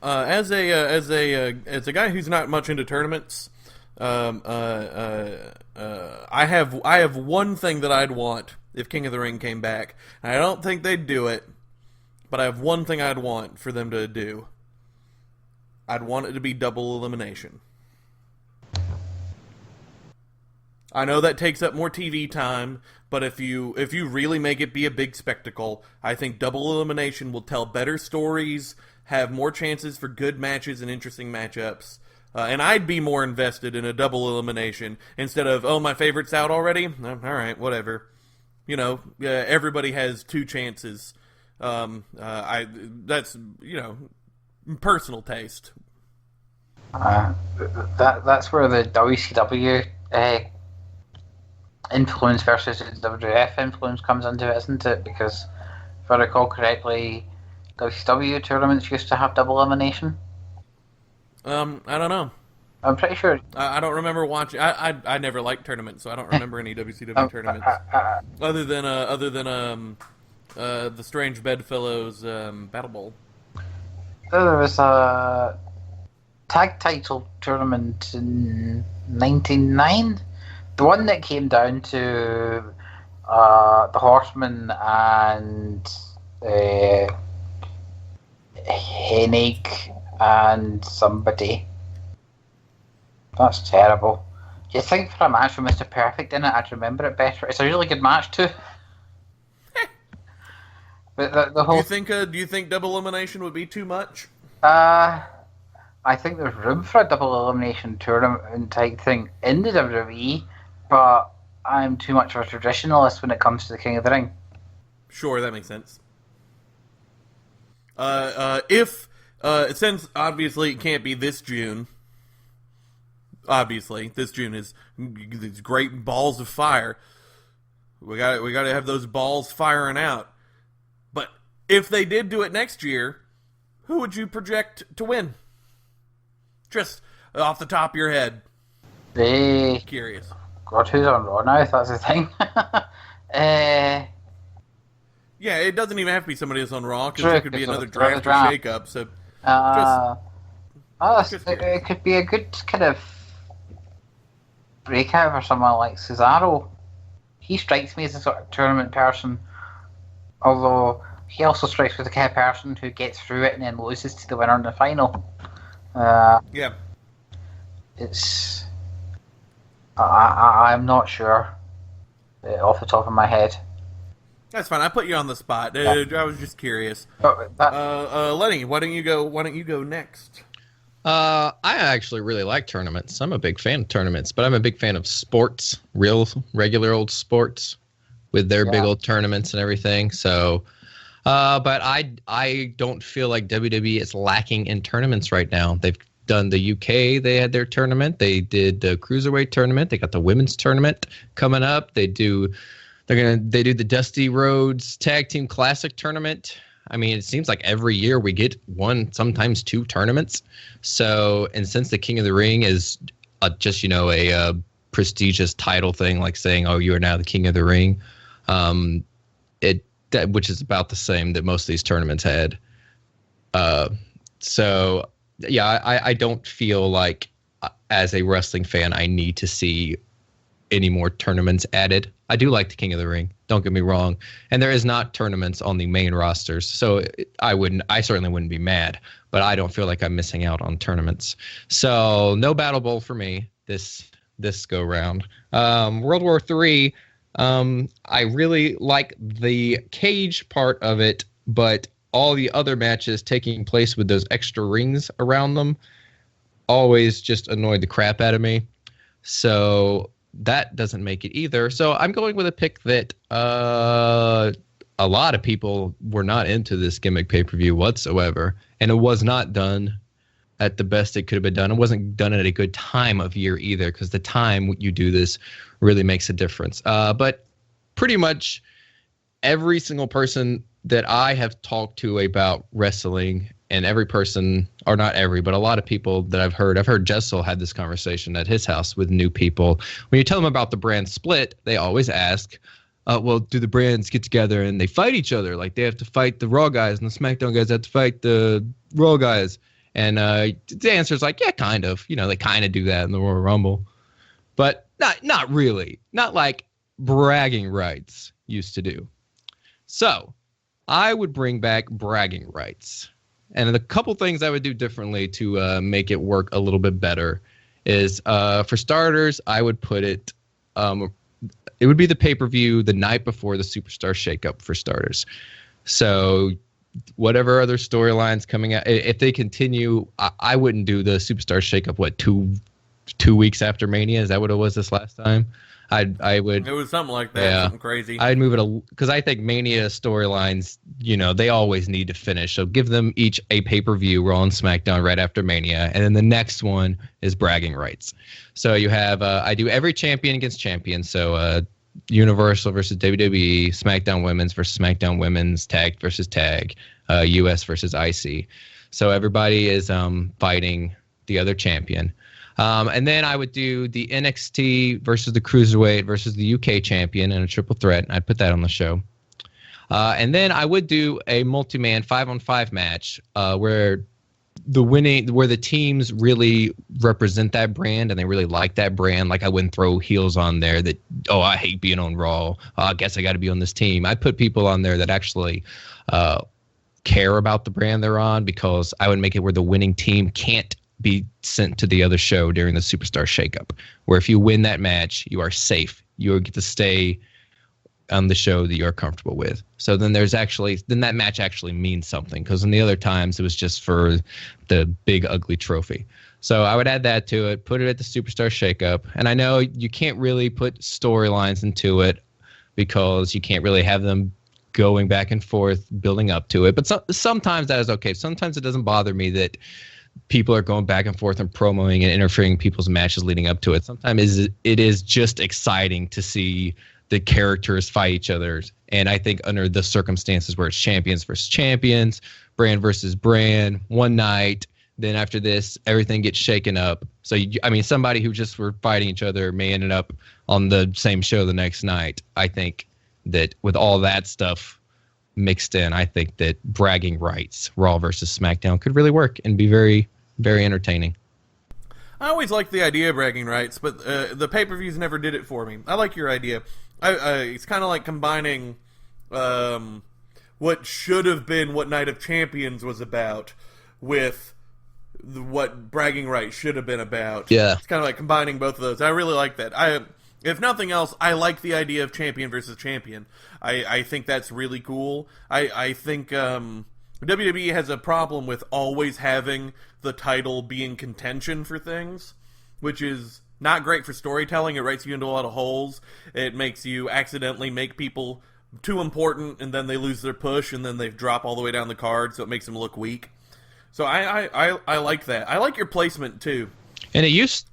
As a guy who's not much into tournaments, I have one thing that I'd want if King of the Ring came back. I don't think they'd do it, but I have one thing I'd want for them to do. I'd want it to be double elimination. I know that takes up more TV time, but if you really make it be a big spectacle, I think double elimination will tell better stories, have more chances for good matches and interesting matchups, and I'd be more invested in a double elimination instead of, oh, my favorite's out already? All right, whatever. Everybody has 2 chances. That's, personal taste. That's where the WCW influence versus the WWF influence comes into it, isn't it? Because if I recall correctly, WCW tournaments used to have double elimination. I don't know. I'm pretty sure. I don't remember watching. I never liked tournaments, so I don't remember any WCW tournaments other than the Strange Bedfellows Battle Bowl. There was a tag title tournament in '99. The one that came down to the Horsemen and Hennig and somebody. That's terrible. You'd think for a match with Mr. Perfect in it, I'd remember it better. It's a really good match too. But the whole. Do you think double elimination would be too much? I think there's room for a double elimination tournament type thing in the WWE, but I'm too much of a traditionalist when it comes to the King of the Ring. Sure, that makes sense. Since obviously it can't be this June. Obviously, this June is these great balls of fire. We got to have those balls firing out. But if they did do it next year, who would you project to win? Just off the top of your head. Curious. God, who's on Raw now? If that's the thing. Yeah, it doesn't even have to be somebody that's on Raw because it could be another draft or shake-up. So it could be a good kind of breakout for someone like Cesaro. He strikes me as a sort of tournament person, although he also strikes me as the kind of person who gets through it and then loses to the winner in the final. It's. I'm not sure. off the top of my head. That's fine. I put you on the spot. I was just curious. Lenny, why don't you go next? I actually really like tournaments. I'm a big fan of tournaments, but I'm a big fan of sports, regular old sports with their big old tournaments and everything. So, but I don't feel like WWE is lacking in tournaments right now. They've done the UK. They had their tournament. They did the Cruiserweight tournament. They got the women's tournament coming up. They do the Dusty Rhodes Tag Team Classic tournament. I mean, it seems like every year we get one, sometimes two tournaments. So, and since the King of the Ring is just, a prestigious title thing, like saying, oh, you are now the King of the Ring, which is about the same that most of these tournaments had. So, yeah, I don't feel like as a wrestling fan, I need to see any more tournaments added. I do like the King of the Ring. Don't get me wrong. And there is not tournaments on the main rosters. So I certainly wouldn't be mad, but I don't feel like I'm missing out on tournaments. So no Battle Bowl for me this go round. World War III, I really like the cage part of it, but all the other matches taking place with those extra rings around them always just annoyed the crap out of me. So that doesn't make it either. So I'm going with a pick that a lot of people were not into this gimmick pay-per-view whatsoever, and it was not done at the best it could have been done. It wasn't done at a good time of year either, because the time you do this really makes a difference. But pretty much every single person that I have talked to about wrestling, and every person, or not every, but a lot of people that I've heard Jessel had this conversation at his house with new people. When you tell them about the brand split, they always ask, well, do the brands get together and they fight each other? Like they have to fight the Raw guys and the SmackDown guys have to fight the Raw guys. And the answer is like, yeah, kind of. They kind of do that in the Royal Rumble. But not really. Not like bragging rights used to do. So I would bring back bragging rights. And a couple things I would do differently to make it work a little bit better is, for starters, I would put it, it would be the pay-per-view the night before the Superstar Shakeup for starters. So whatever other storylines coming out, if they continue, I wouldn't do the Superstar Shakeup, 2 weeks after Mania? Is that what it was this last time? I would. It was something like that. Yeah. Something crazy. I'd move it because I think Mania storylines, they always need to finish. So give them each a pay-per-view, Raw and SmackDown right after Mania, and then the next one is bragging rights. So you have I do every champion against champion. So Universal versus WWE, SmackDown Women's versus SmackDown Women's, Tag versus Tag, US versus IC. So everybody is fighting the other champion. And then I would do the NXT versus the Cruiserweight versus the UK champion in a triple threat. I'd put that on the show. And then I would do a multi-man 5-on-5 match where the teams really represent that brand and they really like that brand. Like I wouldn't throw heels on there that, I hate being on Raw. I guess I got to be on this team. I'd put people on there that actually care about the brand they're on, because I would make it where the winning team can't be sent to the other show during the Superstar Shakeup, where if you win that match, you are safe. You get to stay on the show that you're comfortable with. So then that match actually means something, because in the other times it was just for the big ugly trophy. So I would add that to it, put it at the Superstar Shakeup. And I know you can't really put storylines into it because you can't really have them going back and forth, building up to it. But sometimes that is okay. Sometimes it doesn't bother me that people are going back and forth and promoting and interfering in people's matches leading up to it. Sometimes it is just exciting to see the characters fight each other. And I think under the circumstances where it's champions versus champions, brand versus brand, one night, then after this, everything gets shaken up. So, somebody who just were fighting each other may end up on the same show the next night. I think that with all that stuff mixed in, I think that bragging rights, Raw versus SmackDown, could really work and be very, very entertaining. I always liked the idea of bragging rights, but the pay-per-views never did it for me. I like your idea. It's kind of like combining what should have been what Night of Champions was about with what bragging rights should have been about. Yeah. It's kind of like combining both of those. I really like that. If nothing else, I like the idea of champion versus champion. I think that's really cool. I think WWE has a problem with always having the title be in contention for things, which is not great for storytelling. It writes you into a lot of holes. It makes you accidentally make people too important, and then they lose their push, and then they drop all the way down the card, so it makes them look weak. So I like that. I like your placement, too. And it used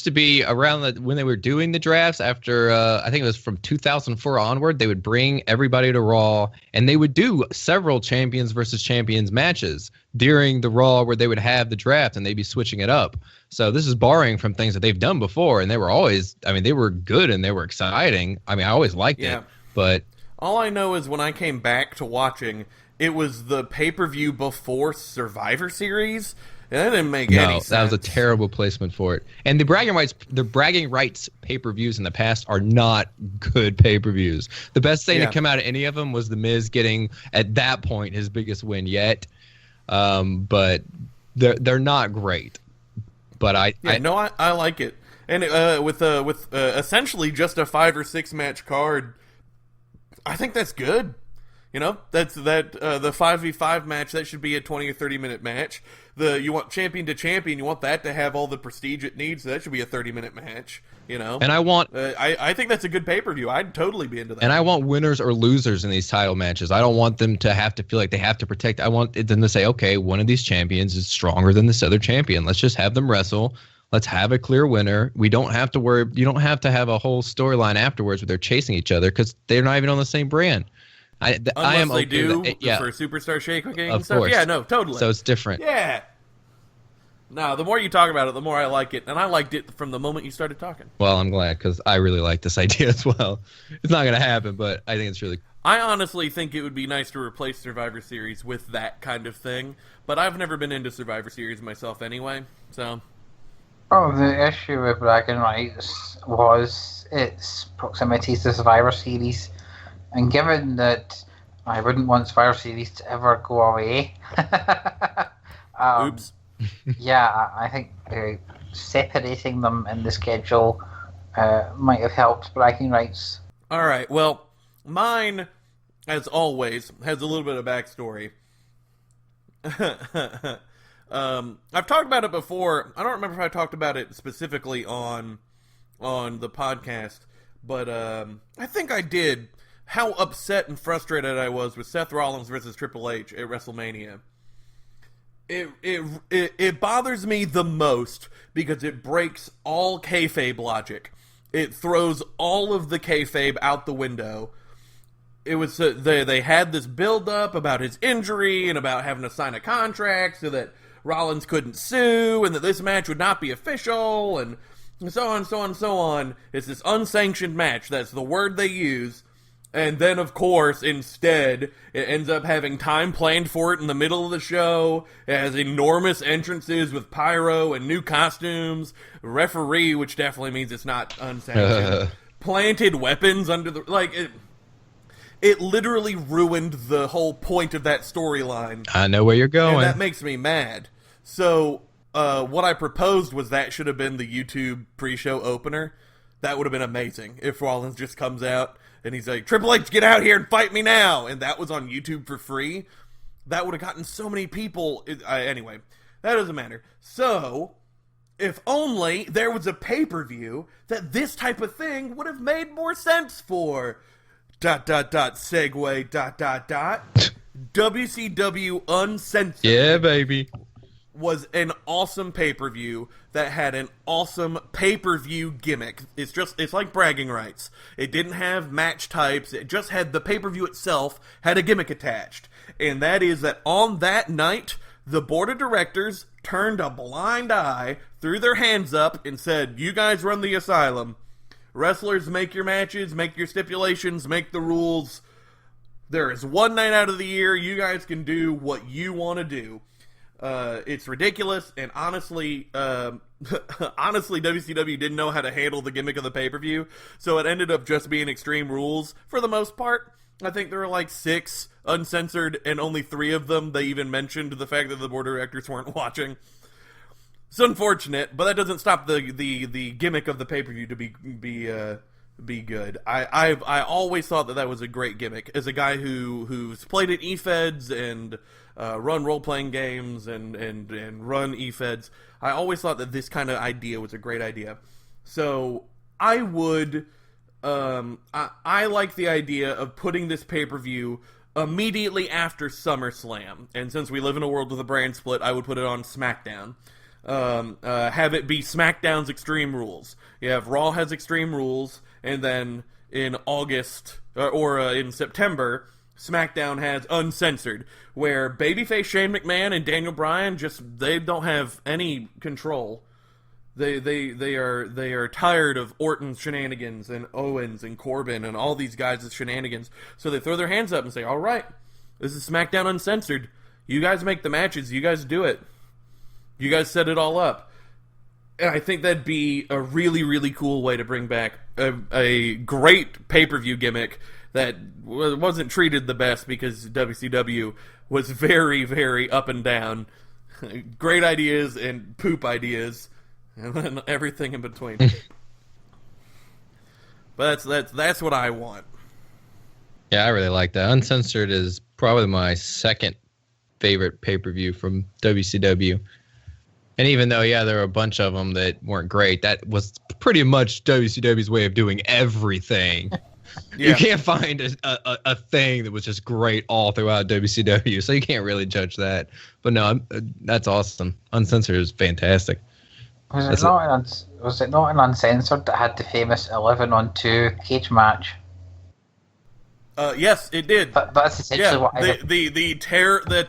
to be around when they were doing the drafts after, I think it was from 2004 onward, they would bring everybody to Raw, and they would do several champions versus champions matches during the Raw where they would have the draft, and they'd be switching it up. So this is borrowing from things that they've done before, and they were always, they were good and they were exciting. I always liked it, but... All I know is when I came back to watching, it was the pay-per-view before Survivor Series, and that didn't make any sense. That was a terrible placement for it. And the bragging rights pay-per-views in the past are not good pay-per-views. The best thing to come out of any of them was The Miz getting, at that point, his biggest win yet. But they're not great. But I like it. And with essentially just a 5 or 6 match card, I think that's good. That's the 5v5 match, that should be a 20 or 30 minute match. You want champion to champion, you want that to have all the prestige it needs, so that should be a 30-minute match, And I think that's a good pay-per-view. I'd totally be into that. And I want winners or losers in these title matches. I don't want them to have to feel like they have to protect. I want them to say, okay, one of these champions is stronger than this other champion. Let's just have them wrestle. Let's have a clear winner. We don't have to worry. You don't have to have a whole storyline afterwards where they're chasing each other because they're not even on the same brand. I am they okay do with that. for Superstar Shake-Weighing of stuff. Course. Yeah, no, totally. So it's different. Yeah. No, the more you talk about it, the more I like it, and I liked it from the moment you started talking. Well, I'm glad because I really like this idea as well. It's not going to happen, but I think it's really. I honestly think it would be nice to replace Survivor Series with that kind of thing, but I've never been into Survivor Series myself anyway. So. Oh, the issue with Bragging Rights was its proximity to Survivor Series. And given that I wouldn't want Survivor Series to ever go away, oops. I think separating them in the schedule might have helped Bragging Rights. All right, well, mine, as always, has a little bit of backstory. I've talked about it before. I don't remember if I talked about it specifically on the podcast, but I think I did. How upset and frustrated I was with Seth Rollins versus Triple H at WrestleMania. It bothers me the most because it breaks all kayfabe logic. It throws all of the kayfabe out the window. It was they had this build up about his injury and about having to sign a contract so that Rollins couldn't sue and that this match would not be official and so on, so on, so on. It's this unsanctioned match. That's the word they use. And then, of course, instead, it ends up having time planned for it in the middle of the show. It has enormous entrances with pyro and new costumes. Referee, which definitely means it's not unsanctioned. Planted weapons under the... It literally ruined the whole point of that storyline. I know where you're going. And that makes me mad. So, what I proposed was that should have been the YouTube pre-show opener. That would have been amazing if Rollins just comes out and he's like, Triple H, get out here and fight me now! And that was on YouTube for free. That would have gotten so many people. Anyway, that doesn't matter. So, if only there was a pay-per-view that this type of thing would have made more sense for. ... segue ... WCW Uncensored. Yeah, baby. Was an awesome pay-per-view that had an awesome pay-per-view gimmick. It's like bragging rights. It didn't have match types. It just had the pay-per-view itself had a gimmick attached. And that is that on that night, the board of directors turned a blind eye, threw their hands up, and said, you guys run the asylum. Wrestlers, make your matches, make your stipulations, make the rules. There is one night out of the year you guys can do what you want to do. It's ridiculous, and honestly, WCW didn't know how to handle the gimmick of the pay-per-view, so it ended up just being Extreme Rules for the most part. I think there were like 6 uncensored, and only 3 of them they even mentioned the fact that the board of directors weren't watching. unfortunate, but that doesn't stop the gimmick of the pay-per-view to be good. I always thought that was a great gimmick. As a guy who's played at eFeds and run role-playing games and run eFeds, I always thought that this kind of idea was a great idea. So I would, I like the idea of putting this pay-per-view immediately after SummerSlam. And since we live in a world with a brand split, I would put it on SmackDown. Have it be SmackDown's Extreme Rules. You have Raw has Extreme Rules, and then in August, or in September, SmackDown has Uncensored, where babyface Shane McMahon and Daniel Bryan they don't have any control. They are tired of Orton's shenanigans and Owens and Corbin and all these guys' shenanigans. So they throw their hands up and say, all right, this is SmackDown Uncensored. You guys make the matches. You guys do it. You guys set it all up. And I think that'd be a really, really cool way to bring back a great pay-per-view gimmick that wasn't treated the best because WCW was very, very up and down. Great ideas and poop ideas. And then everything in between. But that's what I want. Yeah, I really like that. Uncensored is probably my second favorite pay-per-view from WCW. And even though, there were a bunch of them that weren't great, that was pretty much WCW's way of doing everything. Yeah. You can't find a thing that was just great all throughout WCW, so you can't really judge that. But no, that's awesome. Uncensored is fantastic. Was it not an Uncensored that had the famous 11-on-2 cage match? Yes, it did. That's essentially what the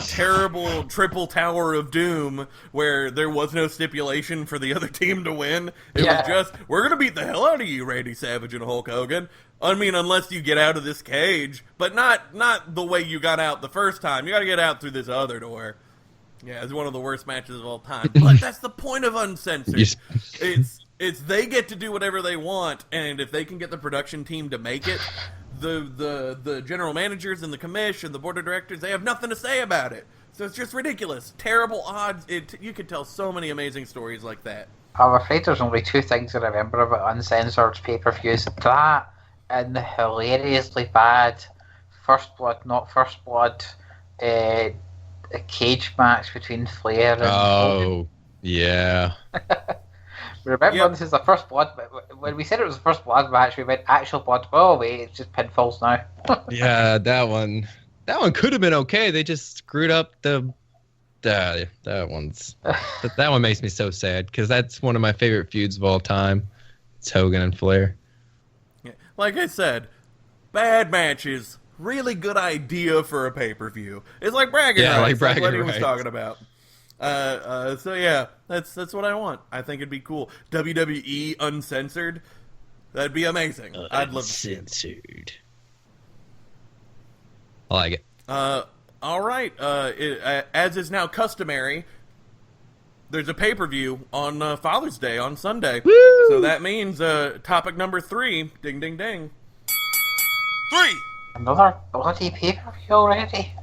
terrible triple tower of doom where there was no stipulation for the other team to win. It was just, we're gonna beat the hell out of you, Randy Savage and Hulk Hogan. I mean, unless you get out of this cage, but not the way you got out the first time. You got to get out through this other door. Yeah, it's one of the worst matches of all time. But that's the point of Uncensored. It's they get to do whatever they want, and if they can get the production team to make it, the general managers and the commish and the board of directors, they have nothing to say about it. So it's just ridiculous. Terrible odds. You could tell so many amazing stories like that. I'm afraid there's only two things I remember about Uncensored pay-per-views. That and the hilariously bad First Blood, not First Blood, a cage match between Flair and Hogan. Yeah. Remember, this is the First Blood. When we said it was the First Blood match, we went actual blood. Oh wait, it's just pinfalls now. Yeah, that one could have been okay. They just screwed up that one makes me so sad because that's one of my favorite feuds of all time. It's Hogan and Flair. Yeah. Like I said, bad matches. Really good idea for a pay-per-view. It's like bragging rights. Like bragging what he was talking about. So yeah, that's what I want. I think it'd be cool. WWE Uncensored. That'd be amazing. I'd love to see it. Uncensored. I like it. All right. As is now customary, there's a pay-per-view on Father's Day on Sunday. Woo! So that means topic number 3. Ding, ding, ding. 3. Another bloody pay-per-view already?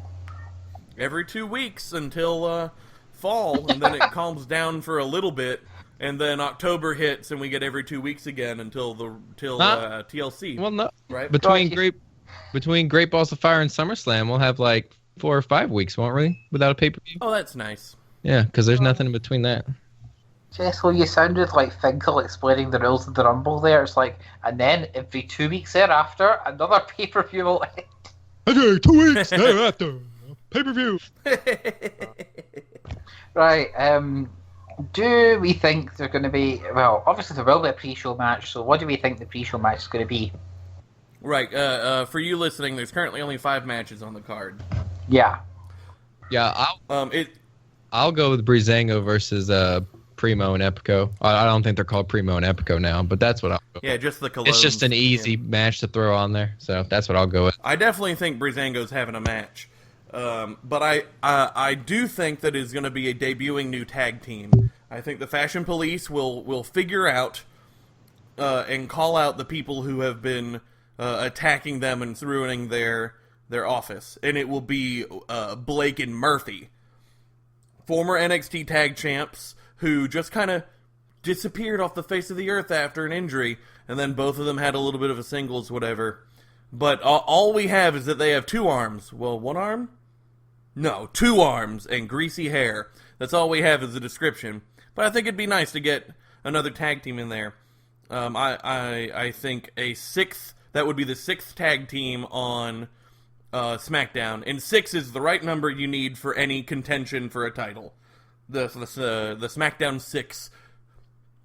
Every 2 weeks until fall, and then it calms down for a little bit, and then October hits, and we get every 2 weeks again until TLC. Well, no. Right? Between Great Balls of Fire and SummerSlam, we'll have like 4 or 5 weeks, won't we? Without a pay-per-view? Oh, that's nice. Yeah, because there's nothing in between that. Jessel, you sounded like Finkel explaining the rules of the Rumble there. It's like, and then every 2 weeks thereafter, another pay-per-view will end. Okay, 2 weeks thereafter, pay-per-view. Right, do we think they're going to be... Well, obviously there will be a pre-show match, so what do we think the pre-show match is going to be? Right, for you listening, there's currently only 5 matches on the card. Yeah. Yeah, I'll go with Breezango versus Primo and Epico. I don't think they're called Primo and Epico now, but that's what I'll go with. Yeah, just the colognes. It's just an easy match to throw on there, so that's what I'll go with. I definitely think Breezango's having a match. But I do think that it's going to be a debuting new tag team. I think the Fashion Police will figure out and call out the people who have been attacking them and ruining their office. And it will be Blake and Murphy. former NXT tag champs who just kind of disappeared off the face of the earth after an injury, and then both of them had a little bit of a singles whatever. But all we have is that they have 2 arms. Well, 1 arm? No, 2 arms and greasy hair. That's all we have as a description. But I think it'd be nice to get another tag team in there. I think that would be the 6th tag team on SmackDown. And 6 is the right number you need for any contention for a title. The SmackDown 6,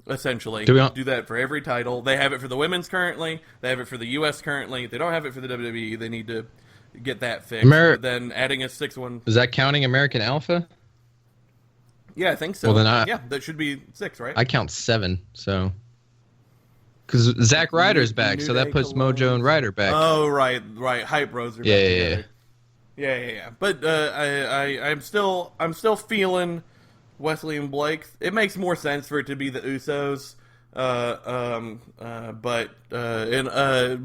essentially. Do that for every title. They have it for the women's currently. They have it for the US currently. They don't have it for the WWE. They need to get that fixed. Then adding a 6th one. Is that counting American Alpha? Yeah, I think so. Well, then yeah, that should be 6, right? I count 7, so... Because Zack Ryder's back, so that puts Mojo and Ryder back. Oh, right. Hype Bros are back together. Yeah. But I'm still feeling Wesley and Blake. It makes more sense for it to be the Usos. But in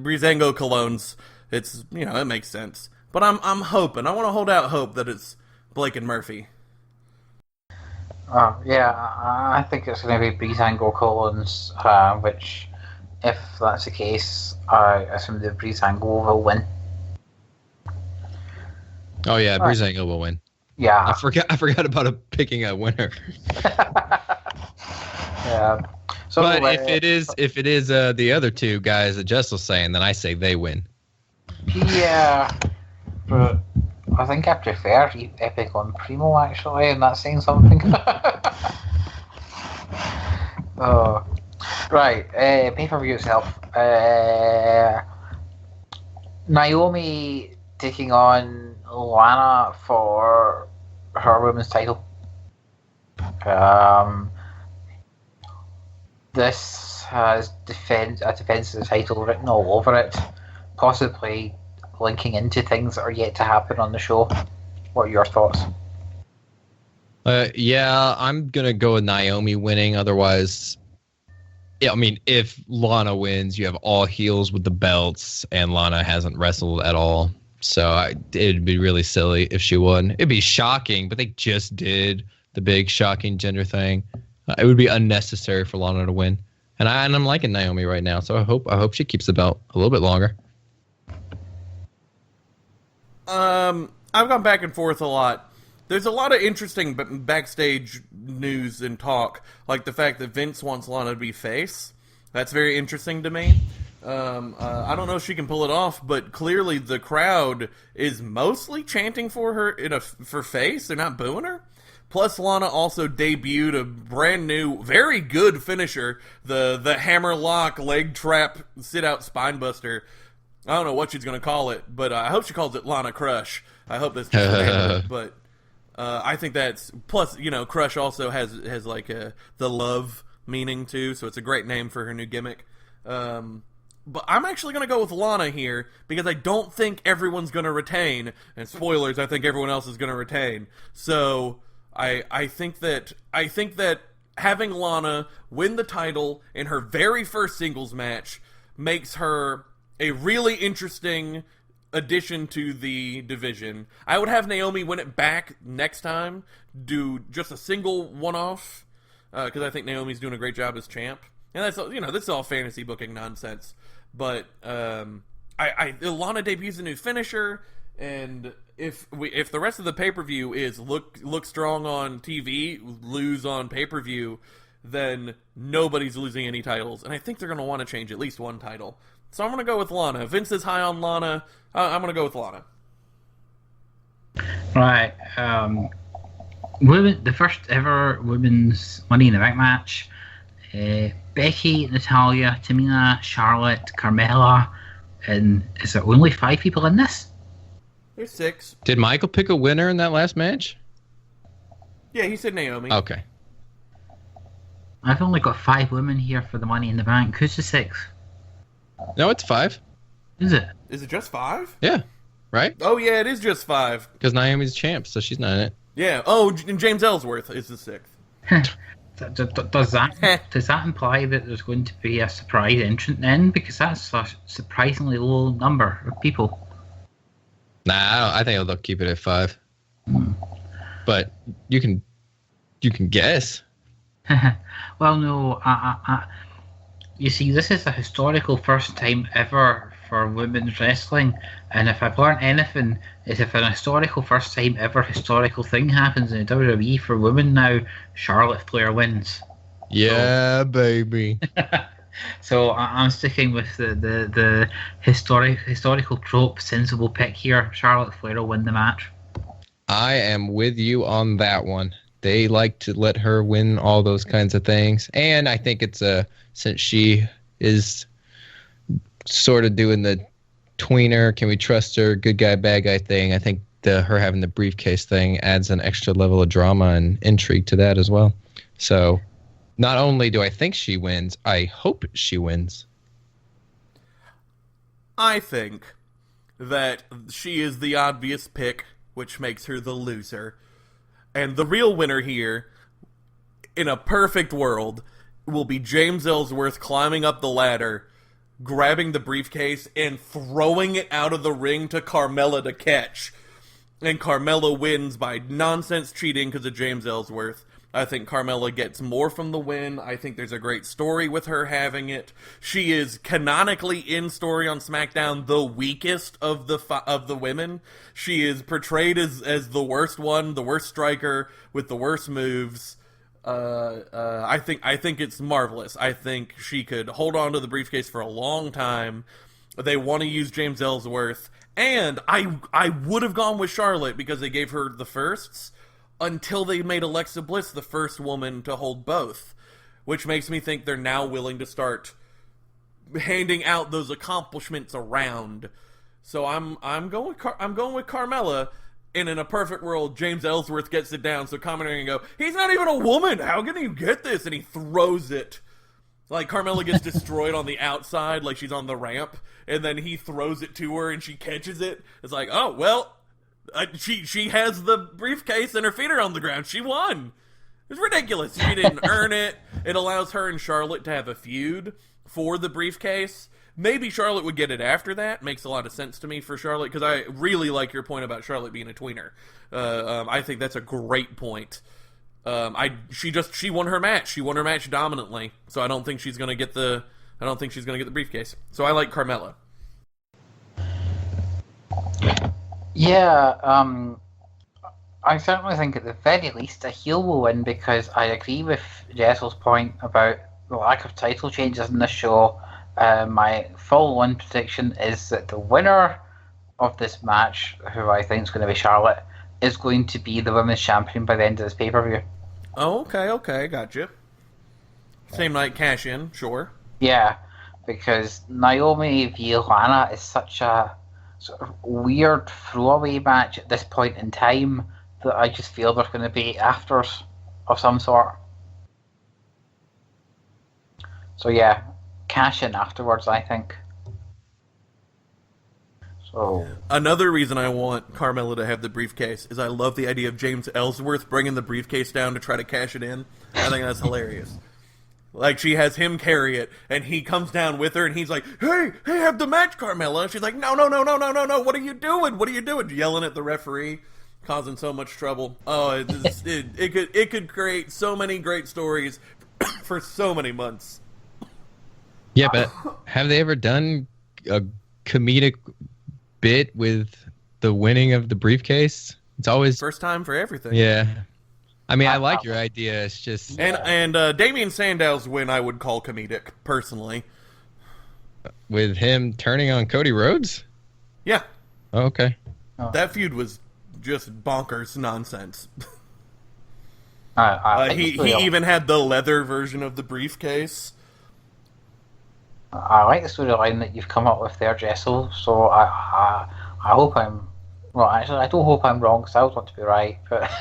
Breezango Colognes, it's, it makes sense. But I'm hoping. I want to hold out hope that it's Blake and Murphy. Oh, yeah, I think it's going to be Breezango Colognes, which, if that's the case, I assume the Breezango will win. Oh yeah, Breezango will win. Yeah, I forgot about picking a winner. Yeah. So, but if it is the other 2 guys that Jess was saying, then I say they win. Yeah, but I think I prefer Epic on Primo, actually, and that's saying something. Oh, right. Pay-per-view itself. Naomi taking on Lana for her women's title. This has a defense of the title written all over it, possibly linking into things that are yet to happen on the show. What are your thoughts? Yeah, I'm gonna go with Naomi winning. Otherwise, yeah, I mean, if Lana wins, you have all heels with the belts, and Lana hasn't wrestled at all. So it'd be really silly if she won. It'd be shocking, but they just did the big shocking gender thing. It would be unnecessary for Lana to win, and I'm liking Naomi right now. So I hope she keeps the belt a little bit longer. I've gone back and forth a lot. There's a lot of interesting backstage news and talk, like the fact that Vince wants Lana to be face. That's very interesting to me. I don't know if she can pull it off, but clearly the crowd is mostly chanting for her for face. They're not booing her. Plus, Lana also debuted a brand new, very good finisher, the hammerlock leg trap sit out spine buster. I don't know what she's going to call it, but I hope she calls it Lana Crush. I hope that's just random, but I think that's... Plus, Crush also has like the love meaning, too, so it's a great name for her new gimmick. But I'm actually going to go with Lana here, because I don't think everyone's going to retain. And spoilers, I think everyone else is going to retain. So, I think that having Lana win the title in her very first singles match makes her a really interesting addition to the division. I would have Naomi win it back next time, do just a single one-off, because I think Naomi's doing a great job as champ. And that's, this is all fantasy booking nonsense. But Lana debuts a new finisher, and if the rest of the pay-per-view is look strong on TV, lose on pay-per-view, then nobody's losing any titles. And I think they're going to want to change at least one title. So I'm going to go with Lana. Vince is high on Lana. I'm going to go with Lana. Right. The first ever women's Money in the Bank match. Becky, Natalya, Tamina, Charlotte, Carmella, and is there only 5 people in this? There's 6. Did Michael pick a winner in that last match? Yeah, he said Naomi. Okay. I've only got 5 women here for the Money in the Bank. Who's the 6th? No, it's 5. Is it? Is it just 5? Yeah. Right? Oh, yeah, it is just 5. Because Naomi's champ, so she's not in it. Yeah. Oh, and James Ellsworth is the 6th. Does that imply that there's going to be a surprise entrant then? Because that's a surprisingly low number of people. Nah, I think they'll keep it at 5. But you can You can guess. Well, no. You see, this is a historical first time ever for women's wrestling, and if I've learned anything, is if an historical first time ever historical thing happens in the WWE for women now, Charlotte Flair wins. Yeah, baby. So I'm sticking with the historical trope sensible pick here. Charlotte Flair will win the match. I am with you on that one. They like to let her win all those kinds of things. And I think it's since she is sort of doing the tweener, can we trust her, good guy, bad guy thing, I think her having the briefcase thing adds an extra level of drama and intrigue to that as well. So not only do I think she wins, I hope she wins. I think that she is the obvious pick, which makes her the loser. And the real winner here, in a perfect world, will be James Ellsworth climbing up the ladder, grabbing the briefcase, and throwing it out of the ring to Carmella to catch. And Carmella wins by nonsense cheating because of James Ellsworth. I think Carmella gets more from the win. I think there's a great story with her having it. She is canonically in story on SmackDown the weakest of the women. She is portrayed as the worst one, the worst striker with the worst moves. I think it's marvelous. I think she could hold on to the briefcase for a long time. They want to use James Ellsworth, and I would have gone with Charlotte because they gave her the firsts, until they made Alexa Bliss the first woman to hold both, which makes me think they're now willing to start handing out those accomplishments around. So I'm going with Carmella, and in a perfect world, James Ellsworth gets it down, so commentator can go, he's not even a woman, how can he get this? And he throws it. Like, Carmella gets destroyed on the outside, like she's on the ramp, and then he throws it to her, and she catches it. It's like, oh, well, she has the briefcase and her feet are on the ground. She won. It's ridiculous. She didn't earn it. It allows her and Charlotte to have a feud for the briefcase. Maybe Charlotte would get it after that. Makes a lot of sense to me for Charlotte, because I really like your point about Charlotte being a tweener. I think that's a great point. She won her match. She won her match dominantly. So I don't think she's gonna get the briefcase. So I like Carmella. Yeah, I certainly think at the very least a heel will win, because I agree with Jessel's point about the lack of title changes in this show. My full-on prediction is that the winner of this match, who I think is going to be Charlotte, is going to be the women's champion by the end of this pay-per-view. Oh, okay, gotcha. Same night cash-in, sure. Yeah, because Naomi v. Lana is such a sort of weird throwaway match at this point in time that I just feel there's going to be afters of some sort. So yeah, cash in afterwards, I think. So another reason I want Carmella to have the briefcase is I love the idea of James Ellsworth bringing the briefcase down to try to cash it in. I think that's hilarious. Like, she has him carry it, and he comes down with her, and he's like, hey, have the match, Carmella. And she's like, no, what are you doing? Yelling at the referee, causing so much trouble. Oh, it could create so many great stories for so many months. Yeah, but have they ever done a comedic bit with the winning of the briefcase? It's always first time for everything. Yeah. I mean, I like your idea. It's just and Damien Sandow's win I would call comedic personally. With him turning on Cody Rhodes? Yeah. Oh, okay. That feud was just bonkers nonsense. He even had the leather version of the briefcase. I like the storyline that you've come up with there, Jessel. So I hope I'm. Well, actually, I don't hope I'm wrong, because I always want to be right. But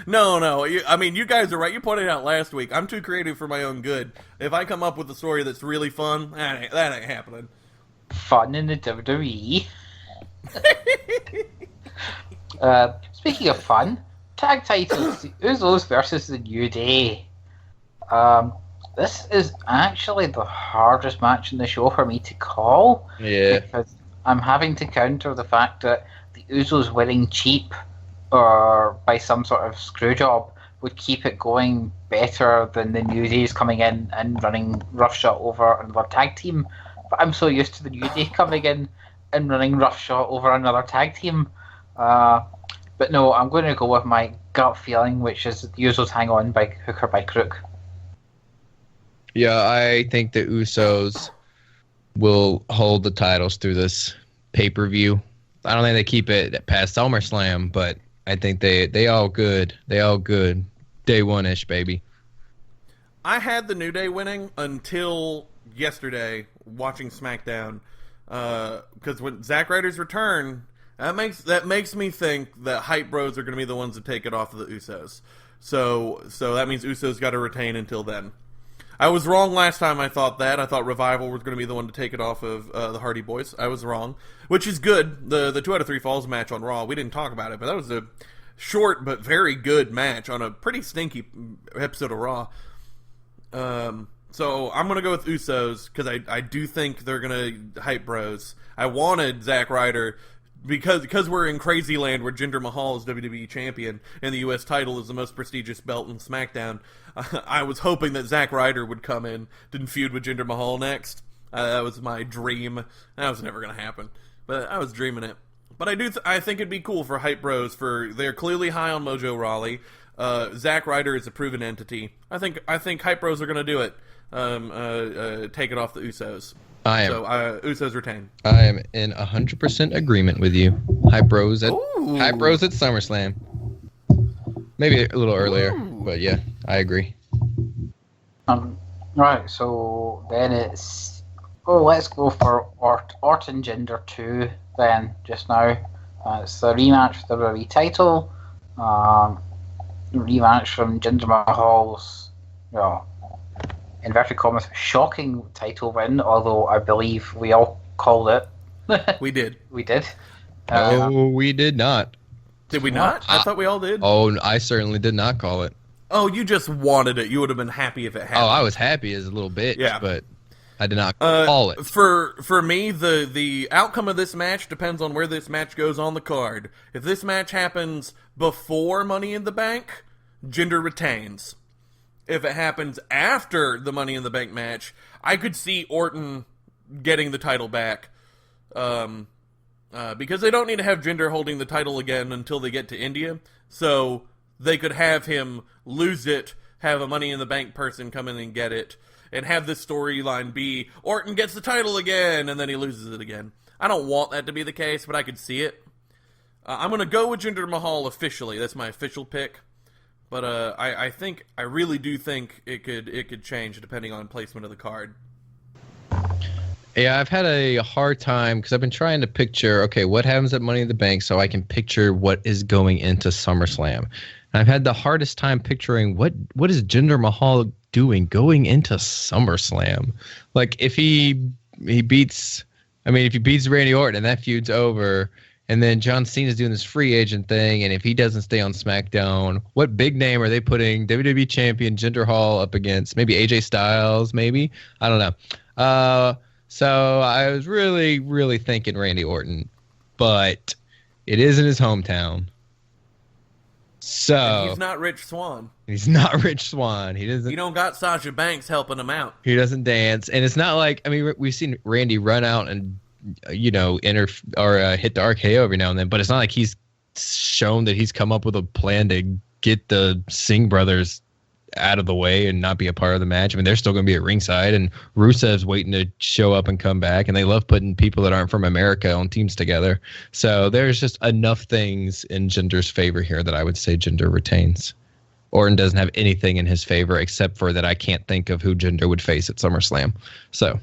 No. You guys are right. You pointed out last week. I'm too creative for my own good. If I come up with a story that's really fun, that ain't happening. Fun in the WWE. Speaking of fun, tag titles: the Usos versus the New Day. This is actually the hardest match in the show for me to call. Yeah. Because I'm having to counter the fact that the Usos winning cheap or by some sort of screw job would keep it going better than the New Days coming in and running roughshod over another tag team. But I'm so used to the New Day coming in and running roughshod over another tag team. But no, I'm going to go with my gut feeling, which is the Usos hang on by hook or by crook. Yeah, I think the Usos will hold the titles through this pay-per-view. I don't think they keep it past SummerSlam, but I think they all good. They all good. Day one-ish, baby. I had the New Day winning until yesterday watching SmackDown, because when Zack Ryder's return, that makes me think that Hype Bros are going to be the ones to take it off of the Usos. So that means Usos got to retain until then. I was wrong last time I thought that. I thought Revival was going to be the one to take it off of the Hardy Boys. I was wrong, which is good. The 2 out of 3 falls match on Raw, we didn't talk about it, but that was a short but very good match on a pretty stinky episode of Raw. So I'm going to go with Usos because I do think they're going to Hype Bros. I wanted Zack Ryder because we're in crazy land where Jinder Mahal is WWE champion and the U.S. title is the most prestigious belt in SmackDown. I was hoping that Zack Ryder would come in and feud with Jinder Mahal next. That was my dream. That was never going to happen, but I was dreaming it. But I think it'd be cool for Hype Bros, for they're clearly high on Mojo Rawley. Zack Ryder is a proven entity. I think Hype Bros are going to do it. Take it off the Usos. Usos retain. I am in 100% agreement with you. Hype Bros at SummerSlam. Maybe a little earlier, but yeah, I agree. Right, so then let's go for Orton Jinder 2 then, just now. It's the rematch for the WWE title. Rematch from Jinder Mahal's, inverted commas, shocking title win, although I believe we all called it. We did. We did. No, we did not. Did we not? I thought we all did. Oh, I certainly did not call it. Oh, you just wanted it. You would have been happy if it happened. Oh, I was happy as a little bitch, yeah. But I did not call it. For me, the outcome of this match depends on where this match goes on the card. If this match happens before Money in the Bank, Jinder retains. If it happens after the Money in the Bank match, I could see Orton getting the title back. Because they don't need to have Jinder holding the title again until they get to India. So they could have him lose it, have a Money in the Bank person come in and get it, and have this storyline be Orton gets the title again, and then he loses it again. I don't want that to be the case, but I could see it. I'm going to go with Jinder Mahal officially. That's my official pick. But I really do think it could change depending on placement of the card. Yeah, I've had a hard time because I've been trying to picture, okay, what happens at Money in the Bank so I can picture what is going into SummerSlam. And I've had the hardest time picturing what is Jinder Mahal doing going into SummerSlam. Like, if he beats Randy Orton and that feud's over, and then John Cena's doing this free agent thing, and if he doesn't stay on SmackDown, what big name are they putting WWE champion Jinder Mahal up against? Maybe AJ Styles, maybe? I don't know. So I was really, really thinking Randy Orton, but it is in his hometown. So and he's not Rich Swann. He's not Rich Swann. He don't got Sasha Banks helping him out. He doesn't dance, and it's not like, I mean, we've seen Randy run out and hit the RKO every now and then, but it's not like he's shown that he's come up with a plan to get the Singh brothers out of the way and not be a part of the match. I mean, they're still going to be at ringside, and Rusev's waiting to show up and come back, and they love putting people that aren't from America on teams together. So there's just enough things in Jinder's favor here that I would say Jinder retains. Orton doesn't have anything in his favor except for that I can't think of who Jinder would face at SummerSlam. So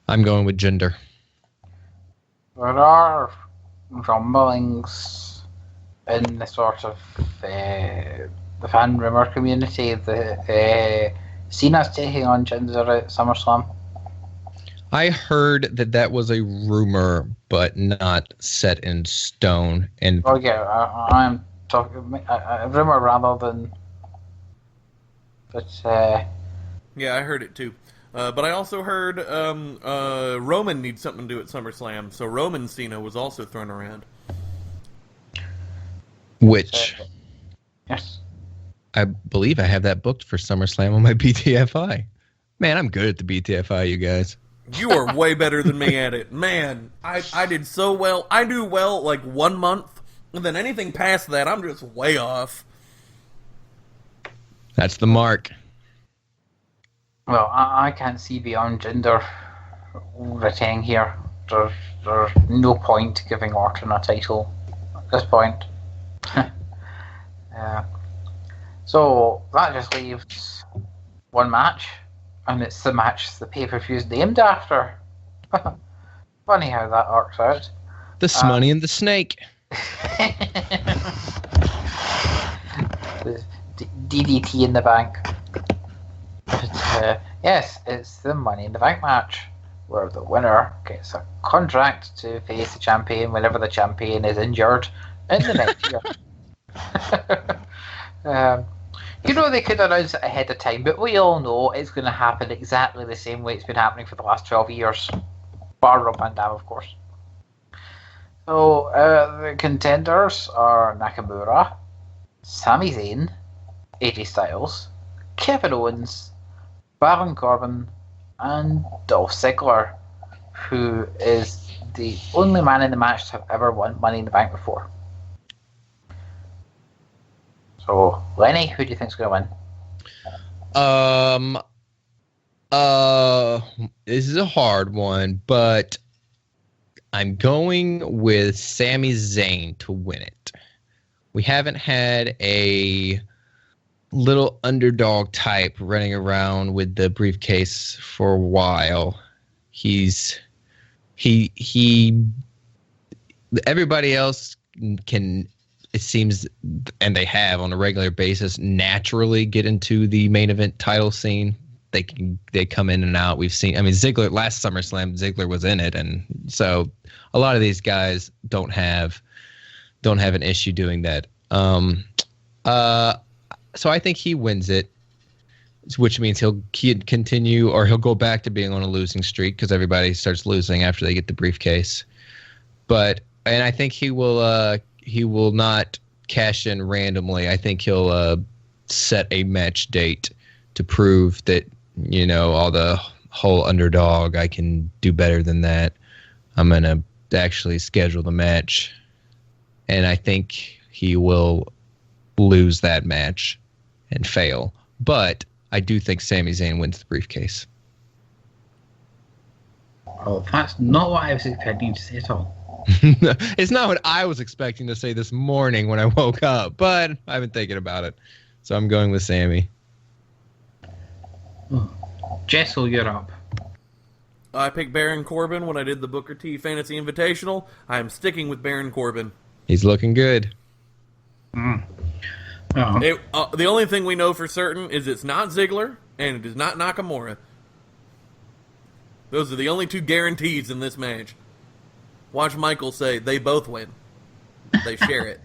I'm going with Jinder. There are rumblings in the sort of the fan rumor community that Cena's taking on Jinder at SummerSlam. I heard that was a rumor, but not set in stone. And I'm talking a rumor rather than. But yeah, I heard it too. But I also heard Roman needs something to do at SummerSlam, so Roman Cena was also thrown around. Which? Yes. I believe I have that booked for SummerSlam on my BTFI. Man, I'm good at the BTFI, you guys. You are way better than me at it. Man, I did so well. I do well like 1 month, and then anything past that, I'm just way off. That's the mark. Well, I can't see beyond Jinder retaining here. There's no point giving Orton a title at this point. So that just leaves one match, and it's the match the pay-per-view is named after. Funny how that works out. The Smoney and the Snake. DDT in the bank. But, yes, it's the Money in the Bank match, where the winner gets a contract to face the champion whenever the champion is injured in the next year. They could announce it ahead of time, but we all know it's going to happen exactly the same way it's been happening for the last 12 years. Bar Rob Van Dam, of course. So, the contenders are Nakamura, Sami Zayn, AJ Styles, Kevin Owens, Baron Corbin, and Dolph Ziggler, who is the only man in the match to have ever won Money in the Bank before. So, Lenny, who do you think's going to win? This is a hard one, but I'm going with Sami Zayn to win it. We haven't had a little underdog type running around with the briefcase for a while. Everybody else can, it seems, and they have on a regular basis, naturally get into the main event title scene. They come in and out. We've seen, Ziggler last SummerSlam, Ziggler was in it, and so a lot of these guys don't have an issue doing that. So I think he wins it, which means he'll continue, or he'll go back to being on a losing streak because everybody starts losing after they get the briefcase. And I think he will not cash in randomly. I think he'll set a match date to prove that, all the whole underdog, I can do better than that. I'm going to actually schedule the match. And I think he will lose that match and fail. But I do think Sami Zayn wins the briefcase. Oh, that's not what I was expecting to say at all. It's not what I was expecting to say this morning when I woke up, but I've been thinking about it. So I'm going with Sami. Oh. Jessel, you're up. I picked Baron Corbin when I did the Booker T Fantasy Invitational. I'm sticking with Baron Corbin. He's looking good. Oh. The only thing we know for certain is it's not Ziggler and it is not Nakamura. Those are the only two guarantees in this match. Watch Michael say they both win. They share it.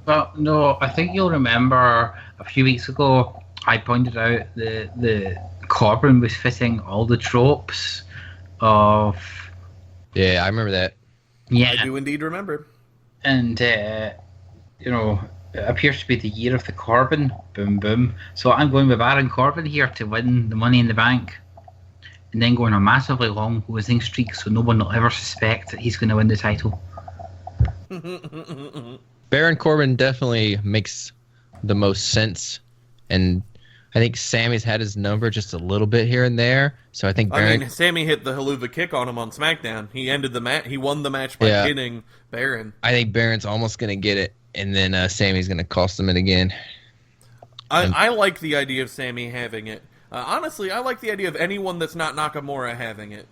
Well, no, I think you'll remember a few weeks ago I pointed out the Corbin was fitting all the tropes of... Yeah, I remember that. Yeah. I do indeed remember. And, it appears to be the year of the Corbin. Boom, boom. So I'm going with Baron Corbin here to win the Money in the Bank. And then go on a massively long losing streak so no one will ever suspect that he's going to win the title. Baron Corbin definitely makes the most sense. And I think Sammy's had his number just a little bit here and there. So I think Baron... Sammy hit the haluva kick on him on SmackDown. He ended the match. He won the match by pinning Baron. I think Baron's almost going to get it. And then Sammy's going to cost him it again. I like the idea of Sammy having it. Honestly, I like the idea of anyone that's not Nakamura having it.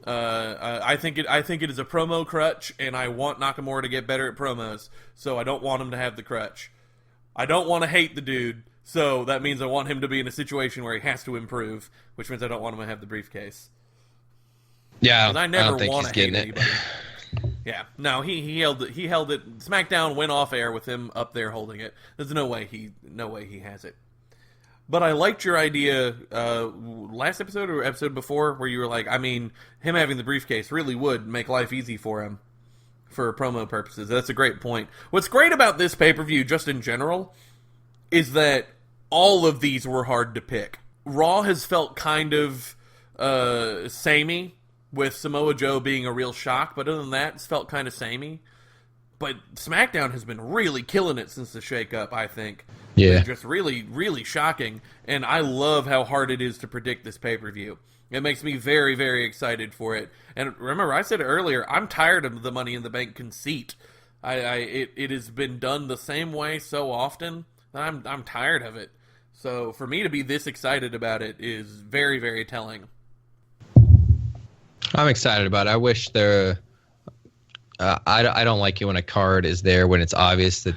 I think it is a promo crutch, and I want Nakamura to get better at promos, so I don't want him to have the crutch. I don't want to hate the dude, so that means I want him to be in a situation where he has to improve, which means I don't want him to have the briefcase. Yeah, I never don't think want he's to hate getting anybody. Yeah, no, he held it. He held it. SmackDown went off air with him up there holding it. There's no way he has it. But I liked your idea last episode or episode before where you were like, him having the briefcase really would make life easy for him for promo purposes. That's a great point. What's great about this pay-per-view, just in general, is that all of these were hard to pick. Raw has felt kind of samey, with Samoa Joe being a real shock, but other than that, it's felt kind of samey. But SmackDown has been really killing it since the shake-up, I think. Yeah. It's just really, really shocking, and I love how hard it is to predict this pay-per-view. It makes me very, very excited for it. And remember, I said earlier, I'm tired of the Money in the Bank conceit. It has been done the same way so often that I'm tired of it. So for me to be this excited about it is very, very telling. I'm excited about it. I wish there. I don't like it when a card is there when it's obvious that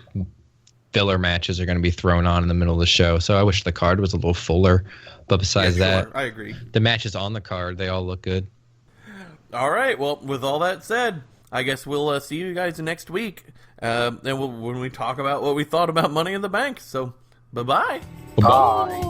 filler matches are going to be thrown on in the middle of the show. So I wish the card was a little fuller. But besides that, I agree. The matches on the card, they all look good. All right. Well, with all that said, I guess we'll see you guys next week. And when we talk about what we thought about Money in the Bank. So, bye-bye. Bye.